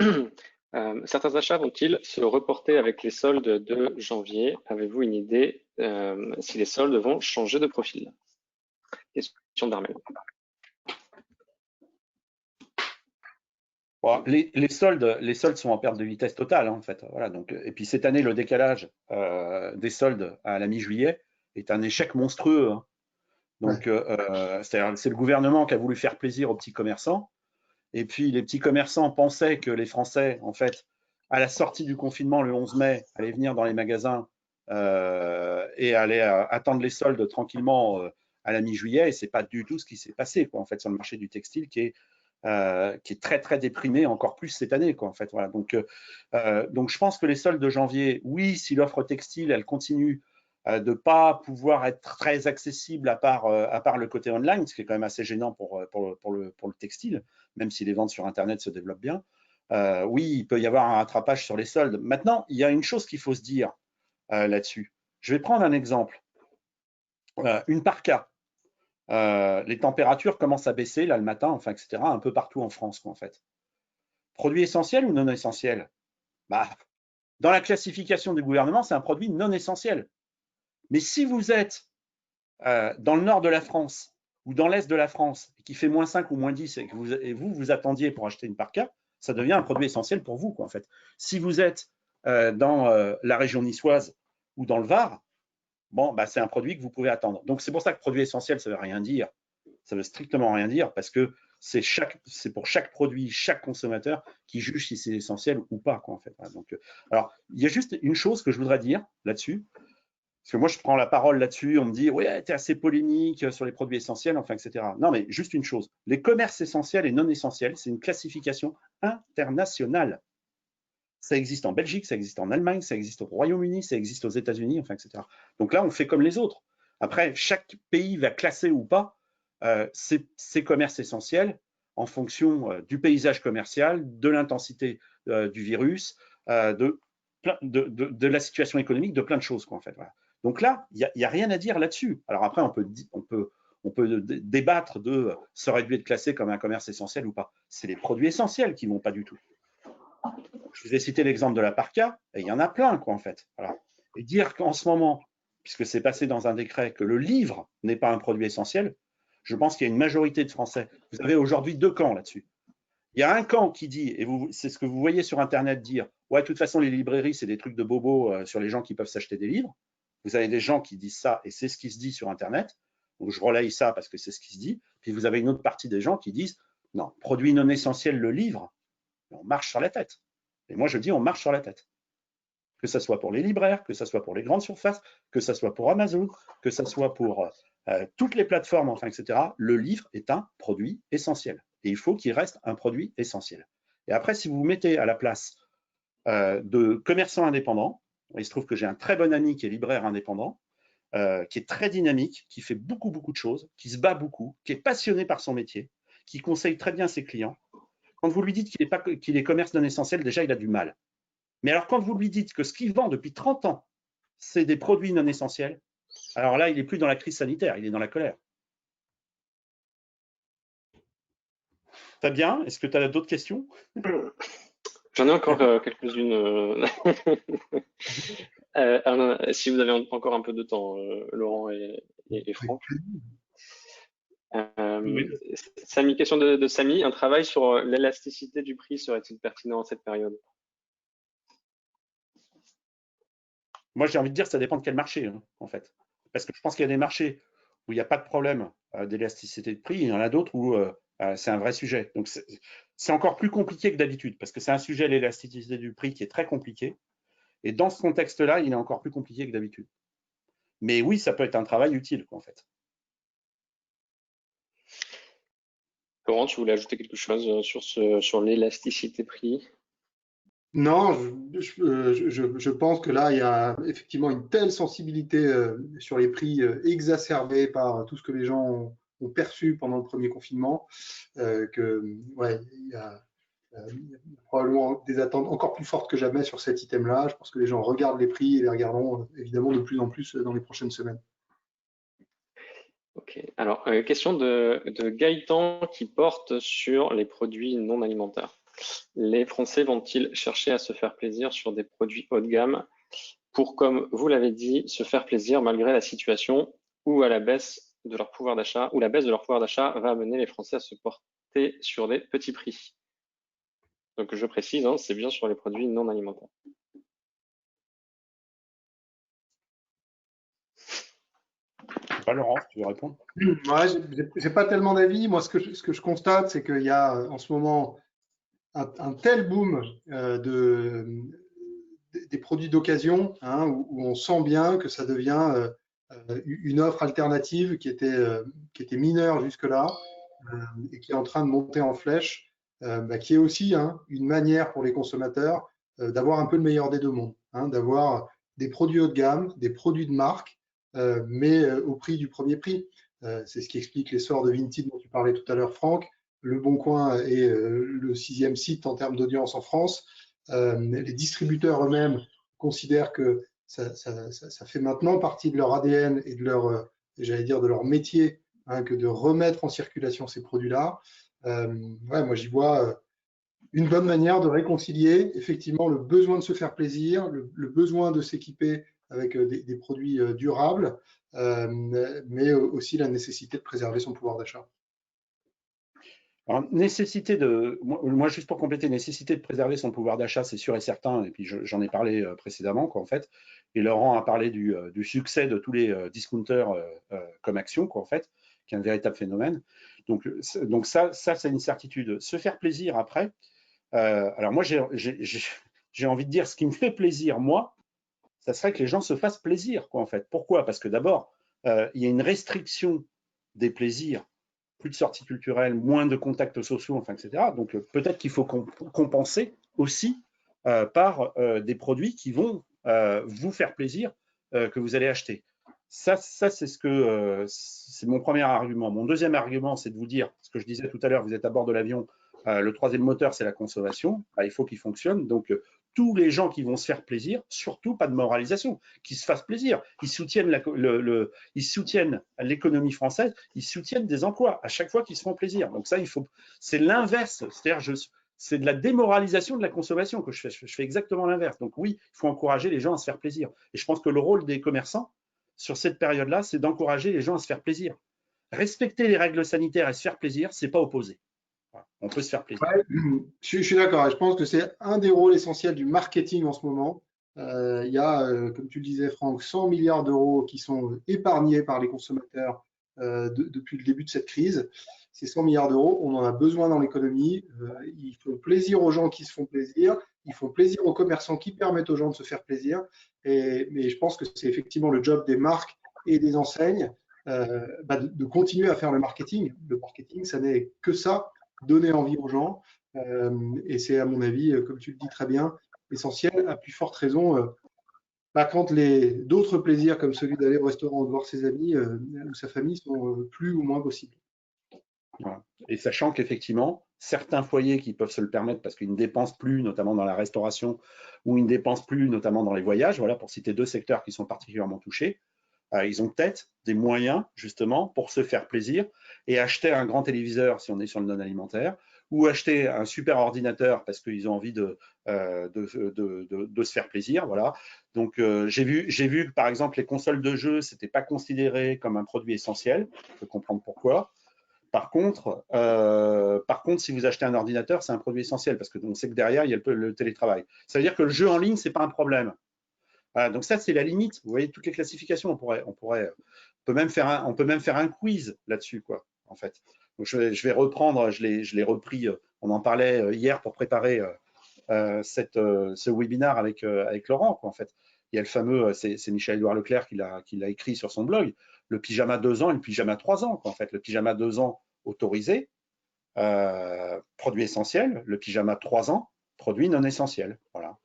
fait. Certains achats vont-ils se reporter avec les soldes de janvier? Avez-vous une idée si les soldes vont changer de profil? Question d'Armel. Bon, les soldes sont en perte de vitesse totale, hein, en fait. Voilà, donc, et puis cette année, le décalage des soldes à la mi-juillet est un échec monstrueux, hein. Donc, c'est le gouvernement qui a voulu faire plaisir aux petits commerçants. Et puis, les petits commerçants pensaient que les Français, en fait, à la sortie du confinement le 11 mai, allaient venir dans les magasins et allaient attendre les soldes tranquillement à la mi-juillet. Et ce n'est pas du tout ce qui s'est passé, quoi, en fait, sur le marché du textile, qui est très, très déprimé, encore plus cette année, quoi, en fait. Voilà. Donc, je pense que les soldes de janvier, oui, si l'offre textile, elle continue de ne pas pouvoir être très accessible à part le côté online, ce qui est quand même assez gênant pour le textile, même si les ventes sur Internet se développent bien. Oui, il peut y avoir un rattrapage sur les soldes. Maintenant, il y a une chose qu'il faut se dire là-dessus. Je vais prendre un exemple. Une parka. Les températures commencent à baisser là le matin, enfin, etc., un peu partout en France, quoi, en fait. Produit essentiel ou non essentiel? Bah, dans la classification du gouvernement, c'est un produit non essentiel. Mais si vous êtes dans le nord de la France ou dans l'est de la France, qui fait -5 ou -10 et que vous attendiez pour acheter une parka, ça devient un produit essentiel pour vous, quoi, en fait. Si vous êtes dans la région niçoise ou dans le Var, bon, bah, c'est un produit que vous pouvez attendre. Donc, c'est pour ça que produit essentiel, ça ne veut rien dire. Ça ne veut strictement rien dire parce que c'est pour chaque produit, chaque consommateur qui juge si c'est essentiel ou pas, quoi, en fait. Donc, alors, il y a juste une chose que je voudrais dire là-dessus. Parce que moi, je prends la parole là-dessus, on me dit « Ouais, tu es assez polémique sur les produits essentiels, enfin, etc. » Non, mais juste une chose. Les commerces essentiels et non essentiels, c'est une classification internationale. Ça existe en Belgique, ça existe en Allemagne, ça existe au Royaume-Uni, ça existe aux États-Unis, enfin, etc. Donc là, on fait comme les autres. Après, chaque pays va classer ou pas ses commerces essentiels en fonction du paysage commercial, de l'intensité du virus, de la situation économique, de plein de choses, quoi, en fait. Voilà. Donc là, il n'y a rien à dire là-dessus. Alors après, on peut débattre de ça aurait dû être classé comme un commerce essentiel ou pas. C'est les produits essentiels qui ne vont pas du tout. Je vous ai cité l'exemple de la parka, et il y en a plein, quoi, en fait. Voilà. Et dire qu'en ce moment, puisque c'est passé dans un décret, que le livre n'est pas un produit essentiel, je pense qu'il y a une majorité de Français. Vous avez aujourd'hui deux camps là-dessus. Il y a un camp qui dit, et c'est ce que vous voyez sur Internet dire, ouais, de toute façon, les librairies, c'est des trucs de bobos sur les gens qui peuvent s'acheter des livres. Vous avez des gens qui disent ça, et c'est ce qui se dit sur Internet. Donc, je relaye ça parce que c'est ce qui se dit. Puis, vous avez une autre partie des gens qui disent, non, produit non essentiel, le livre, on marche sur la tête. Et moi, je dis, on marche sur la tête. Que ce soit pour les libraires, que ce soit pour les grandes surfaces, que ce soit pour Amazon, que ce soit pour toutes les plateformes, enfin, etc. Le livre est un produit essentiel. Et il faut qu'il reste un produit essentiel. Et après, si vous vous mettez à la place de commerçants indépendants, il se trouve que j'ai un très bon ami qui est libraire indépendant, qui est très dynamique, qui fait beaucoup, beaucoup de choses, qui se bat beaucoup, qui est passionné par son métier, qui conseille très bien ses clients. Quand vous lui dites qu'il est commerce non essentiel, déjà, il a du mal. Mais alors, quand vous lui dites que ce qu'il vend depuis 30 ans, c'est des produits non essentiels, alors là, il n'est plus dans la crise sanitaire, il est dans la colère. Fabien, est-ce que tu as d'autres questions? J'en ai encore quelques-unes. Si vous avez encore un peu de temps, Laurent et Franck. Oui. Samy, question de Samy. Un travail sur l'élasticité du prix serait-il pertinent à cette période? Moi, j'ai envie de dire que ça dépend de quel marché, hein, en fait. Parce que je pense qu'il y a des marchés où il n'y a pas de problème d'élasticité de prix, il y en a d'autres où c'est un vrai sujet. Donc, c'est encore plus compliqué que d'habitude, parce que c'est un sujet, l'élasticité du prix, qui est très compliqué. Et dans ce contexte-là, il est encore plus compliqué que d'habitude. Mais oui, ça peut être un travail utile, en fait. Laurent, tu voulais ajouter quelque chose sur l'élasticité prix? Non, je pense que là, il y a effectivement une telle sensibilité sur les prix exacerbée par tout ce que les gens ont perçu pendant le premier confinement, que ouais, il y a probablement des attentes encore plus fortes que jamais sur cet item-là. Je pense que les gens regardent les prix et les regarderont évidemment de plus en plus dans les prochaines semaines. Ok. Alors, question de Gaëtan qui porte sur les produits non alimentaires. Les Français vont-ils chercher à se faire plaisir sur des produits haut de gamme pour, comme vous l'avez dit, se faire plaisir malgré la situation ou à la baisse de leur pouvoir d'achat, ou la baisse de leur pouvoir d'achat va amener les Français à se porter sur des petits prix? Donc, je précise, hein, c'est bien sur les produits non alimentaires. Laurent, tu veux répondre? Ouais, j'ai pas tellement d'avis. Moi, ce que je constate, c'est qu'il y a en ce moment un tel boom des produits d'occasion, hein, où on sent bien que ça devient une offre alternative qui était mineure jusque-là et qui est en train de monter en flèche, qui est aussi une manière pour les consommateurs d'avoir un peu le meilleur des deux mondes, hein, d'avoir des produits haut de gamme, des produits de marque, mais au prix du premier prix. C'est ce qui explique l'essor de Vinted dont tu parlais tout à l'heure, Franck. Le Bon Coin est le 6e site en termes d'audience en France. Les distributeurs eux-mêmes considèrent que ça fait maintenant partie de leur ADN et de leur, j'allais dire, de leur métier, hein, que de remettre en circulation ces produits-là. Ouais, moi, j'y vois une bonne manière de réconcilier effectivement le besoin de se faire plaisir, le besoin de s'équiper avec des produits durables, mais aussi la nécessité de préserver son pouvoir d'achat. Alors, nécessité de, moi, juste pour compléter, nécessité de préserver son pouvoir d'achat, c'est sûr et certain, et puis j'en ai parlé précédemment, quoi, en fait, et Laurent a parlé du succès de tous les discounters comme Action, quoi, en fait, qui est un véritable phénomène. Donc ça c'est une certitude. Se faire plaisir après, alors moi, j'ai envie de dire, ce qui me fait plaisir, moi, ça serait que les gens se fassent plaisir, quoi, en fait. Pourquoi? Parce que d'abord, il y a une restriction des plaisirs, plus de sorties culturelles, moins de contacts sociaux, enfin, etc. Donc peut-être qu'il faut compenser aussi par des produits qui vont vous faire plaisir, que vous allez acheter. Ça c'est c'est mon premier argument. Mon deuxième argument, c'est de vous dire ce que je disais tout à l'heure, vous êtes à bord de l'avion, le troisième moteur, c'est la consommation. Il faut qu'il fonctionne. Donc tous les gens qui vont se faire plaisir, surtout pas de moralisation, qui se fassent plaisir. Ils soutiennent l'économie française, ils soutiennent des emplois à chaque fois qu'ils se font plaisir. Donc ça, c'est l'inverse. C'est-à-dire, c'est de la démoralisation de la consommation que je fais. Je fais exactement l'inverse. Donc oui, il faut encourager les gens à se faire plaisir. Et je pense que le rôle des commerçants sur cette période-là, c'est d'encourager les gens à se faire plaisir. Respecter les règles sanitaires et se faire plaisir, c'est pas opposé. On peut se faire plaisir. Ouais, je suis d'accord. Je pense que c'est un des rôles essentiels du marketing en ce moment. Il y a, comme tu le disais, Franck, 100 milliards d'euros qui sont épargnés par les consommateurs depuis le début de cette crise. Ces 100 milliards d'euros, on en a besoin dans l'économie. Ils font plaisir aux gens qui se font plaisir. Ils font plaisir aux commerçants qui permettent aux gens de se faire plaisir. Mais je pense que c'est effectivement le job des marques et des enseignes de continuer à faire le marketing. Le marketing, ça n'est que ça, donner envie aux gens. Et c'est, à mon avis, comme tu le dis très bien, essentiel, à plus forte raison quand d'autres plaisirs comme celui d'aller au restaurant ou de voir ses amis ou sa famille sont plus ou moins possibles. Voilà. Et sachant qu'effectivement, certains foyers qui peuvent se le permettre parce qu'ils ne dépensent plus, notamment dans la restauration, ou ils ne dépensent plus, notamment dans les voyages, voilà, pour citer deux secteurs qui sont particulièrement touchés, ils ont peut-être des moyens, justement, pour se faire plaisir et acheter un grand téléviseur si on est sur le non alimentaire, ou acheter un super ordinateur parce qu'ils ont envie de se faire plaisir. Voilà. Donc, j'ai vu que, par exemple, les consoles de jeux, c'était pas considéré comme un produit essentiel. Je peux comprendre pourquoi. Par contre, si vous achetez un ordinateur, c'est un produit essentiel parce qu'on sait que derrière, il y a le télétravail. Ça veut dire que le jeu en ligne, c'est pas un problème. Voilà, donc ça, c'est la limite. Vous voyez, toutes les classifications, on peut même faire un quiz là-dessus, quoi, en fait. Donc, je vais reprendre, je l'ai repris, on en parlait hier pour préparer ce webinaire avec Laurent, quoi, en fait. Il y a le fameux, c'est Michel-Édouard Leclerc qui l'a écrit sur son blog, le pyjama 2 ans et le pyjama 3 ans, quoi, en fait. Le pyjama 2 ans autorisé, produit essentiel, le pyjama 3 ans, produit non essentiel. Voilà.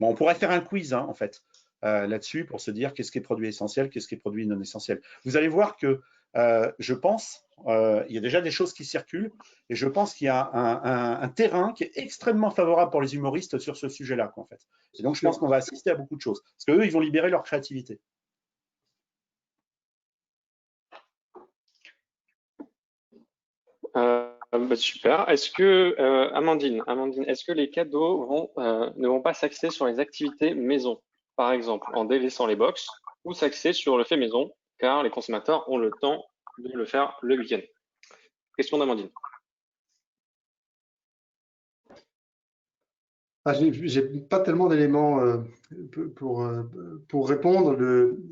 Bon, on pourrait faire un quiz, hein, en fait, là-dessus pour se dire qu'est-ce qui est produit essentiel, qu'est-ce qui est produit non essentiel. Vous allez voir que je pense, il y a déjà des choses qui circulent et je pense qu'il y a un terrain qui est extrêmement favorable pour les humoristes sur ce sujet-là, en fait. Et donc, je pense qu'on va assister à beaucoup de choses parce qu'eux, ils vont libérer leur créativité. Super. Est-ce que, Amandine, est-ce que les cadeaux ne vont pas s'axer sur les activités maison, par exemple, en délaissant les box, ou s'axer sur le fait maison, car les consommateurs ont le temps de le faire le week-end? Question d'Amandine. J'ai pas tellement d'éléments pour répondre.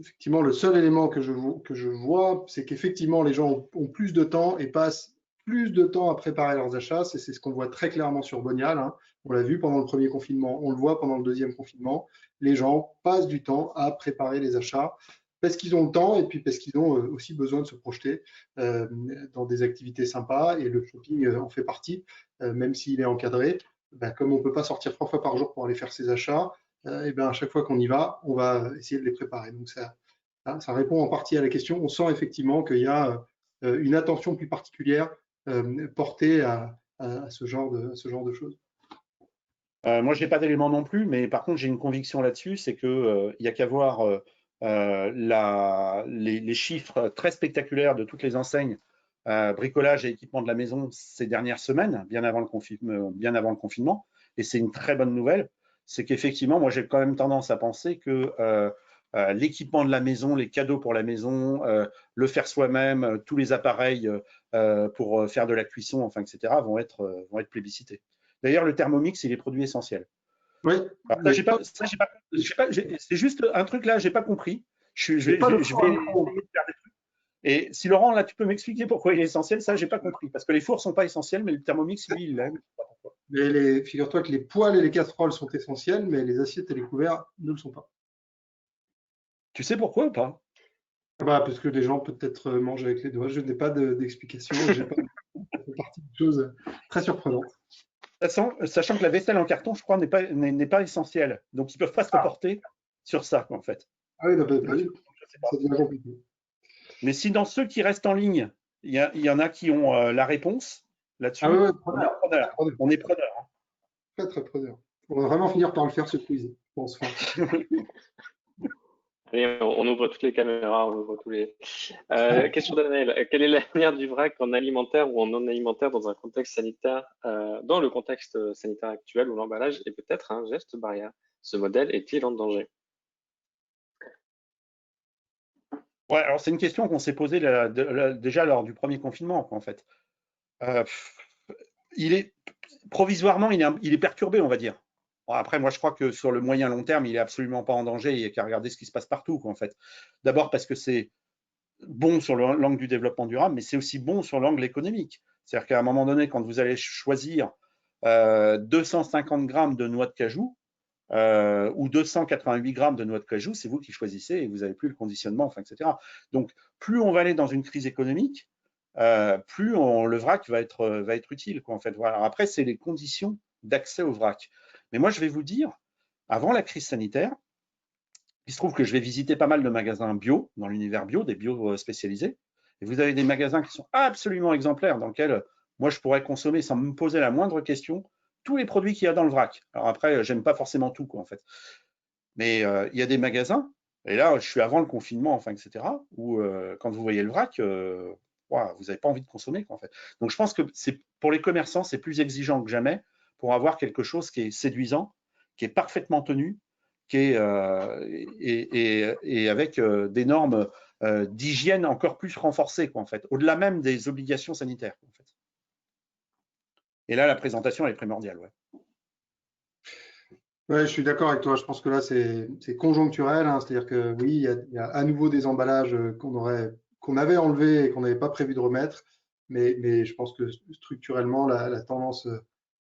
Effectivement, le seul élément que je vois, c'est qu'effectivement, les gens ont plus de temps et passent plus de temps à préparer leurs achats. C'est ce qu'on voit très clairement sur Bonial, hein. On l'a vu pendant le premier confinement, on le voit pendant le deuxième confinement. Les gens passent du temps à préparer les achats parce qu'ils ont le temps et puis parce qu'ils ont aussi besoin de se projeter dans des activités sympas. Et le shopping en fait partie, même s'il est encadré. Ben, comme on ne peut pas sortir 3 fois par jour pour aller faire ses achats, et ben, à chaque fois qu'on y va, on va essayer de les préparer. Donc ça répond en partie à la question. On sent effectivement qu'il y a une attention plus particulière portée à ce genre de choses. Moi, je n'ai pas d'éléments non plus, mais par contre, j'ai une conviction là-dessus, c'est qu'il n'y a qu'à voir les chiffres très spectaculaires de toutes les enseignes bricolage et équipement de la maison ces dernières semaines, bien avant le confinement. Et c'est une très bonne nouvelle. C'est qu'effectivement, moi, j'ai quand même tendance à penser que l'équipement de la maison, les cadeaux pour la maison, le faire soi-même, tous les appareils pour faire de la cuisson, enfin, etc., vont être plébiscités. D'ailleurs, le Thermomix, il est produit essentiel. Oui. C'est juste un truc là, j'ai pas compris. Je vais essayer de faire des trucs. Et si Laurent, là, tu peux m'expliquer pourquoi il est essentiel, ça, j'ai pas compris. Parce que les fours sont pas essentiels, mais le Thermomix, lui, il l'aime. Figure-toi que les poêles et les casseroles sont essentiels, mais les assiettes et les couverts ne le sont pas. Tu sais pourquoi ou pas? Bah, parce que les gens peut-être mangent avec les doigts. Je n'ai pas d'explication. J'ai pas ça fait partie de choses très surprenantes. Sachant que la vaisselle en carton, je crois, n'est pas essentielle. Donc, ils ne peuvent pas se reporter sur ça, en fait. Ah oui, non, pas du tout. Ça devient compliqué. Mais si dans ceux qui restent en ligne, il y en a qui ont la réponse là-dessus, Ah oui, on est preneur. Hein. Très, très preneur. On va vraiment finir par le faire, ce quiz, je pense. Allez, on ouvre toutes les caméras, on ouvre tous les. Question d'Anaël. Quel est l'avenir du vrac en alimentaire ou en non alimentaire dans un contexte sanitaire, dans le contexte sanitaire actuel où l'emballage est peut-être un geste barrière? Ce modèle est-il en danger? Ouais, alors c'est une question qu'on s'est posée déjà lors du premier confinement, en fait. Provisoirement, il est perturbé, on va dire. Bon, après, moi, je crois que sur le moyen long terme, il est absolument pas en danger. Il n'y a qu'à regarder ce qui se passe partout, en fait. D'abord parce que c'est bon sur l'angle du développement durable, mais c'est aussi bon sur l'angle économique. C'est-à-dire qu'à un moment donné, quand vous allez choisir 250 grammes de noix de cajou ou 288 grammes de noix de cajou, c'est vous qui choisissez et vous n'avez plus le conditionnement, enfin, etc. Donc, plus on va aller dans une crise économique, plus le vrac va être utile, quoi, en fait. Voilà. Après, c'est les conditions d'accès au vrac. Mais moi, je vais vous dire, avant la crise sanitaire, il se trouve que je vais visiter pas mal de magasins bio, dans l'univers bio, des bio spécialisés. Et vous avez des magasins qui sont absolument exemplaires, dans lesquels moi, je pourrais consommer sans me poser la moindre question tous les produits qu'il y a dans le vrac. Alors après, j'aime pas forcément tout, quoi, en fait. Mais il y a des magasins, et là, je suis avant le confinement, enfin, etc., où quand vous voyez le vrac, wow, vous n'avez pas envie de consommer, quoi, en fait. Donc, je pense que pour les commerçants, c'est plus exigeant que jamais pour avoir quelque chose qui est séduisant, qui est parfaitement tenu, qui est, et avec des normes d'hygiène encore plus renforcées, quoi, en fait, au-delà même des obligations sanitaires, en fait. Et là, la présentation elle est primordiale. Ouais. Ouais, je suis d'accord avec toi. Je pense que là, c'est conjoncturel, hein. C'est-à-dire que oui, il y a à nouveau des emballages qu'on avait enlevés et qu'on n'avait pas prévu de remettre. Mais je pense que structurellement, la tendance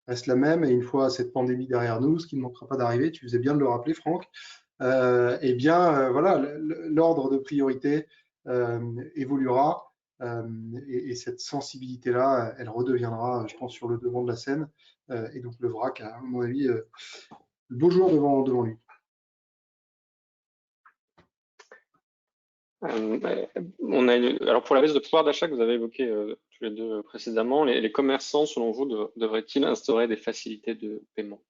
reste la même. Et une fois cette pandémie derrière nous, ce qui ne manquera pas d'arriver, tu faisais bien de le rappeler, Franck, eh bien, voilà, l'ordre de priorité évoluera. Et cette sensibilité-là, elle redeviendra, je pense, sur le devant de la scène. Et donc, le vrac, à mon avis, le beau jour devant lui. Alors pour la baisse de pouvoir d'achat que vous avez évoqué tous les deux précédemment, les commerçants, selon vous, devraient-ils instaurer des facilités de paiement?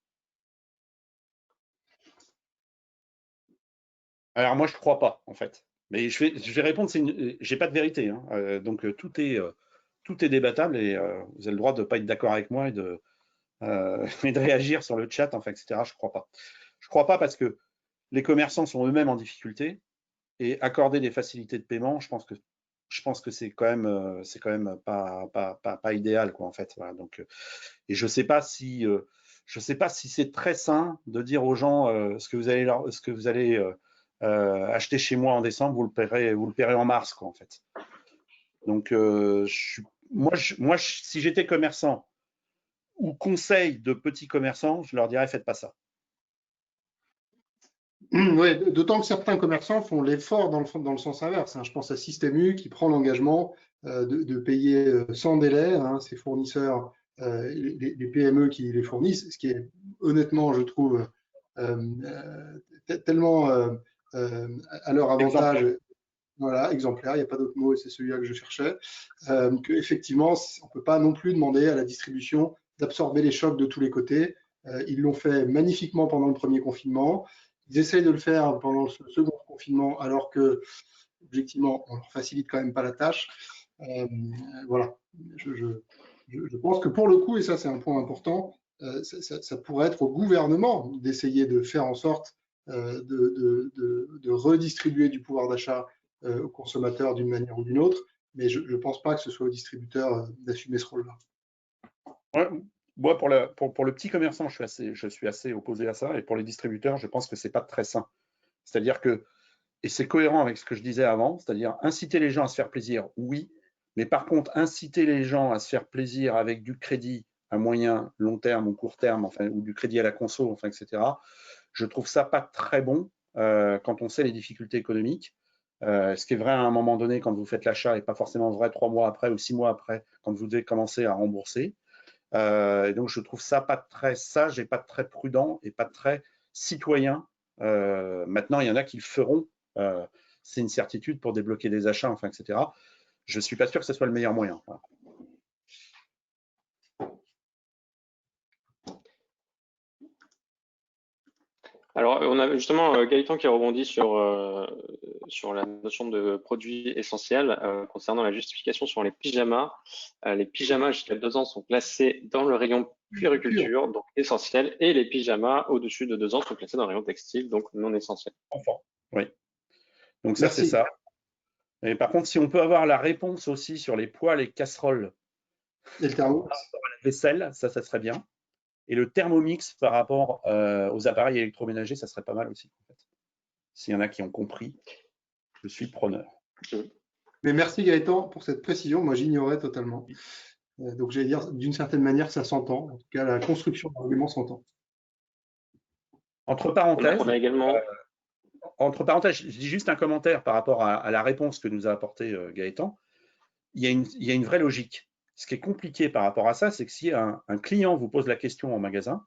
Alors moi, je ne crois pas, en fait. Mais je vais répondre, j'ai pas de vérité. Hein. Donc tout est débattable et vous avez le droit de ne pas être d'accord avec moi et de réagir sur le chat, enfin, etc. Je ne crois pas. Je ne crois pas parce que les commerçants sont eux-mêmes en difficulté et accorder des facilités de paiement, je pense que c'est quand même pas idéal, quoi, en fait. Voilà, donc, et je sais pas si c'est très sain de dire aux gens ce que vous allez acheter chez moi en décembre, vous le paierez en mars, quoi, en fait. Donc si j'étais commerçant ou conseil de petits commerçants, je leur dirais faites pas ça. Ouais, d'autant que certains commerçants font l'effort dans le sens inverse, hein. Je pense à Système U qui prend l'engagement de payer sans délai, hein, ses fournisseurs, les PME qui les fournissent, ce qui est honnêtement, je trouve, tellement à leur avantage. Exemplaire. Voilà, exemplaire, il n'y a pas d'autre mot et c'est celui-là que je cherchais, qu'effectivement, on ne peut pas non plus demander à la distribution d'absorber les chocs de tous les côtés. Ils l'ont fait magnifiquement pendant le premier confinement. Ils essayent de le faire pendant le second confinement, alors que, objectivement, on ne leur facilite quand même pas la tâche. Voilà, je pense que pour le coup, et ça c'est un point important, ça pourrait être au gouvernement d'essayer de faire en sorte de redistribuer du pouvoir d'achat aux consommateurs d'une manière ou d'une autre, mais je ne pense pas que ce soit aux distributeurs d'assumer ce rôle-là. Ouais, moi, pour le petit commerçant, je suis assez opposé à ça, et pour les distributeurs, je pense que c'est pas très sain. C'est-à-dire que, et c'est cohérent avec ce que je disais avant, c'est-à-dire inciter les gens à se faire plaisir, oui, mais par contre, inciter les gens à se faire plaisir avec du crédit à moyen, long terme ou court terme, enfin, ou du crédit à la conso, enfin, etc., je trouve ça pas très bon quand on sait les difficultés économiques. Ce qui est vrai à un moment donné quand vous faites l'achat et pas forcément vrai 3 mois après ou 6 mois après quand vous devez commencer à rembourser. Et donc je trouve ça pas très sage et pas très prudent et pas très citoyen. Maintenant, il y en a qui le feront. C'est une certitude pour débloquer des achats, enfin, etc. Je suis pas sûr que ce soit le meilleur moyen. Voilà. Alors, on a justement Gaëtan qui a rebondi sur la notion de produit essentiel concernant la justification sur les pyjamas. Les pyjamas jusqu'à 2 ans sont classés dans le rayon puériculture, donc essentiel, et les pyjamas au-dessus de 2 ans sont classés dans le rayon textile, donc non essentiel. Enfant. Oui. Donc ça, c'est Merci. ça. Et par contre, si on peut avoir la réponse aussi sur les poêles et casseroles Et le thermos? par rapport à la vaisselle, ça serait bien. Et le thermomix par rapport aux appareils électroménagers, ça serait pas mal aussi. En fait. S'il y en a qui ont compris, je suis preneur. Mais merci Gaëtan pour cette précision. Moi, j'ignorais totalement. Donc, j'allais dire, d'une certaine manière, ça s'entend. En tout cas, la construction d'arguments s'entend. Entre parenthèses, on a également... je dis juste un commentaire par rapport à la réponse que nous a apportée Gaëtan. Il y a une vraie logique. Ce qui est compliqué par rapport à ça, c'est que si un client vous pose la question en magasin,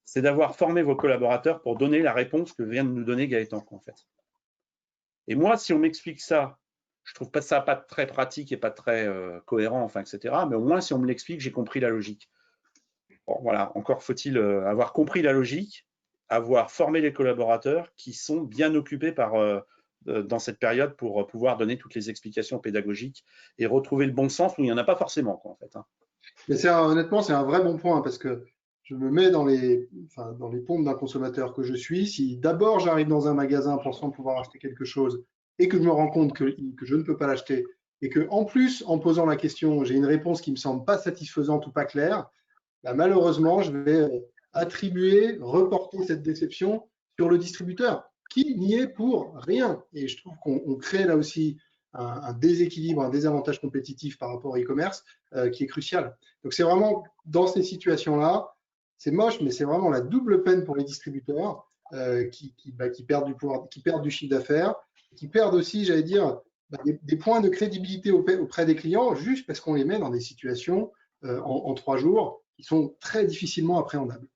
c'est d'avoir formé vos collaborateurs pour donner la réponse que vient de nous donner Gaëtan, en fait. Et moi, si on m'explique ça, je trouve pas ça pas très pratique et pas très cohérent, enfin, etc. Mais au moins, si on me l'explique, j'ai compris la logique. Bon, voilà, encore faut-il avoir compris la logique, avoir formé les collaborateurs qui sont bien occupés par dans cette période pour pouvoir donner toutes les explications pédagogiques et retrouver le bon sens où il n'y en a pas forcément, quoi, en fait. Mais honnêtement, c'est un vrai bon point parce que je me mets dans dans les pompes d'un consommateur que je suis. Si d'abord j'arrive dans un magasin pensant pouvoir acheter quelque chose et que je me rends compte que je ne peux pas l'acheter et que en plus, en posant la question, j'ai une réponse qui me semble pas satisfaisante ou pas claire, bah, malheureusement, je vais reporter cette déception sur le distributeur qui n'y est pour rien. Et je trouve qu'on crée là aussi un déséquilibre, un désavantage compétitif par rapport au e-commerce qui est crucial. Donc c'est vraiment dans ces situations-là, c'est moche, mais c'est vraiment la double peine pour les distributeurs qui perdent du pouvoir, qui perdent du chiffre d'affaires, qui perdent aussi, j'allais dire, des points de crédibilité auprès des clients juste parce qu'on les met dans des situations en 3 jours qui sont très difficilement appréhendables.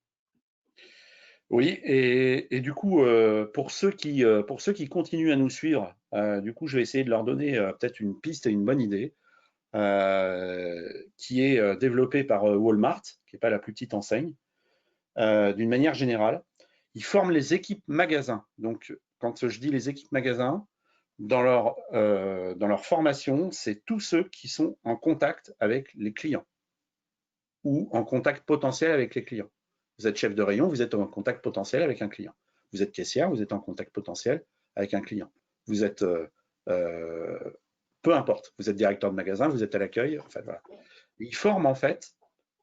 Oui, et du coup, pour ceux qui continuent à nous suivre, du coup, je vais essayer de leur donner peut-être une piste et une bonne idée qui est développée par Walmart, qui n'est pas la plus petite enseigne. D'une manière générale, ils forment les équipes magasins. Donc, quand je dis les équipes magasins, dans leur formation, c'est tous ceux qui sont en contact avec les clients ou en contact potentiel avec les clients. Vous êtes chef de rayon, vous êtes en contact potentiel avec un client. Vous êtes caissière, vous êtes en contact potentiel avec un client. Vous êtes, peu importe, vous êtes directeur de magasin, vous êtes à l'accueil, enfin voilà. Ils forment en fait,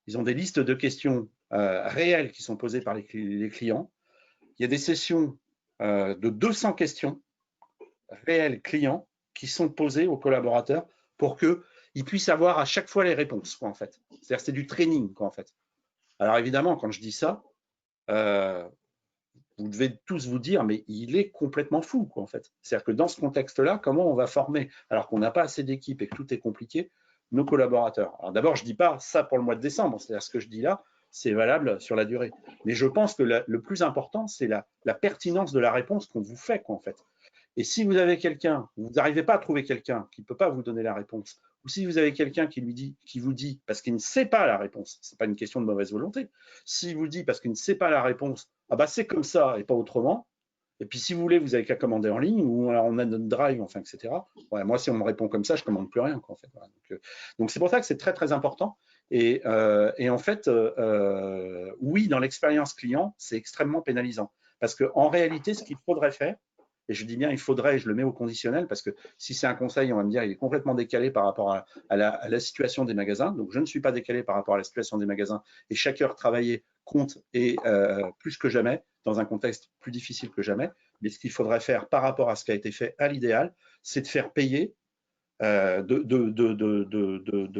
ils ont des listes de questions réelles qui sont posées par les clients. Il y a des sessions de 200 questions réelles clients qui sont posées aux collaborateurs pour qu'ils puissent avoir à chaque fois les réponses, quoi, en fait. C'est-à-dire c'est du training, quoi, en fait. Alors évidemment, quand je dis ça, vous devez tous vous dire, mais il est complètement fou, quoi, en fait. C'est-à-dire que dans ce contexte-là, comment on va former, alors qu'on n'a pas assez d'équipes et que tout est compliqué, nos collaborateurs. Alors d'abord, je ne dis pas ça pour le mois de décembre, c'est-à-dire ce que je dis là, c'est valable sur la durée. Mais je pense que le plus important, c'est la pertinence de la réponse qu'on vous fait, quoi, en fait. Et si vous avez quelqu'un, vous n'arrivez pas à trouver quelqu'un qui ne peut pas vous donner la réponse, ou si vous avez quelqu'un qui vous dit, parce qu'il ne sait pas la réponse, ce n'est pas une question de mauvaise volonté, s'il vous dit parce qu'il ne sait pas la réponse, ah bah c'est comme ça et pas autrement, et puis si vous voulez, vous avez qu'à commander en ligne, ou alors on a notre drive, enfin, etc. Ouais, moi, si on me répond comme ça, je ne commande plus rien, quoi, en fait. Voilà. Donc c'est pour ça que c'est très, très important. Et en fait, oui, dans l'expérience client, c'est extrêmement pénalisant. Parce qu'en réalité, ce qu'il faudrait faire, et je dis bien il faudrait, je le mets au conditionnel, parce que si c'est un conseil, on va me dire il est complètement décalé par rapport à la situation des magasins. Donc je ne suis pas décalé par rapport à la situation des magasins, et chaque heure travaillée compte, et plus que jamais, dans un contexte plus difficile que jamais. Mais ce qu'il faudrait faire par rapport à ce qui a été fait à l'idéal, c'est de faire payer, de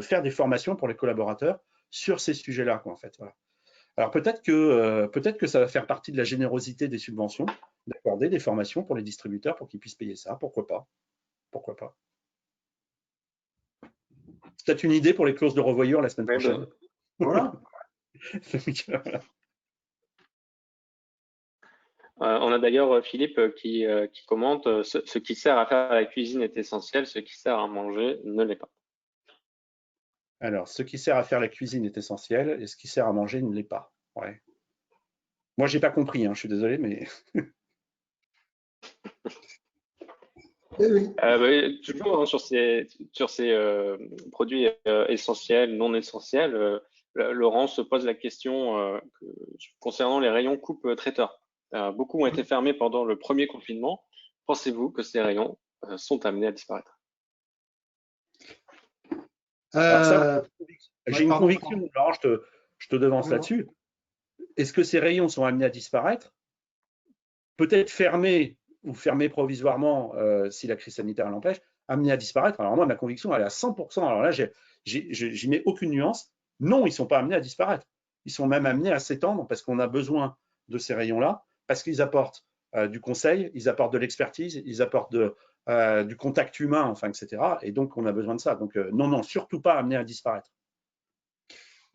faire des formations pour les collaborateurs sur ces sujets-là, quoi, en fait. Voilà. Alors peut-être que ça va faire partie de la générosité des subventions, d'accorder des formations pour les distributeurs pour qu'ils puissent payer ça. Pourquoi pas? Pourquoi pas? C'est peut-être une idée pour les clauses de revoyure la semaine prochaine. Voilà. On a d'ailleurs Philippe qui commente ce qui sert à faire la cuisine est essentiel, ce qui sert à manger ne l'est pas. Alors, ce qui sert à faire la cuisine est essentiel et ce qui sert à manger ne l'est pas. Ouais. Moi, j'ai pas compris, hein, je suis désolé, mais. Toujours hein, sur ces produits essentiels, non essentiels, Laurent se pose la question concernant les rayons coupe-traiteur. Beaucoup ont été fermés pendant le premier confinement. Pensez-vous que ces rayons sont amenés à disparaître? J'ai une conviction, Laurent, je te devance là-dessus. Est-ce que ces rayons sont amenés à disparaître? Peut-être fermés ou fermés provisoirement si la crise sanitaire l'empêche, amenés à disparaître. Alors moi, ma conviction, elle est à 100%. Alors là, j'y mets aucune nuance. Non, ils ne sont pas amenés à disparaître. Ils sont même amenés à s'étendre parce qu'on a besoin de ces rayons-là, parce qu'ils apportent du conseil, ils apportent de l'expertise, ils apportent du contact humain, enfin, etc. Et donc, on a besoin de ça. Donc, non, surtout pas amenés à disparaître.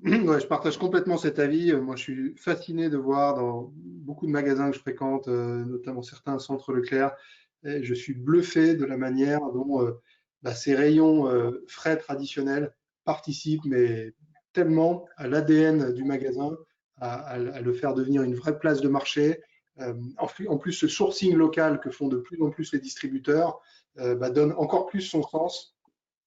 Ouais, je partage complètement cet avis. Moi, je suis fasciné de voir dans beaucoup de magasins que je fréquente, notamment certains centres Leclerc, et je suis bluffé de la manière dont ces rayons frais traditionnels participent, mais tellement à l'ADN du magasin, à le faire devenir une vraie place de marché, En plus, ce sourcing local que font de plus en plus les distributeurs donne encore plus son sens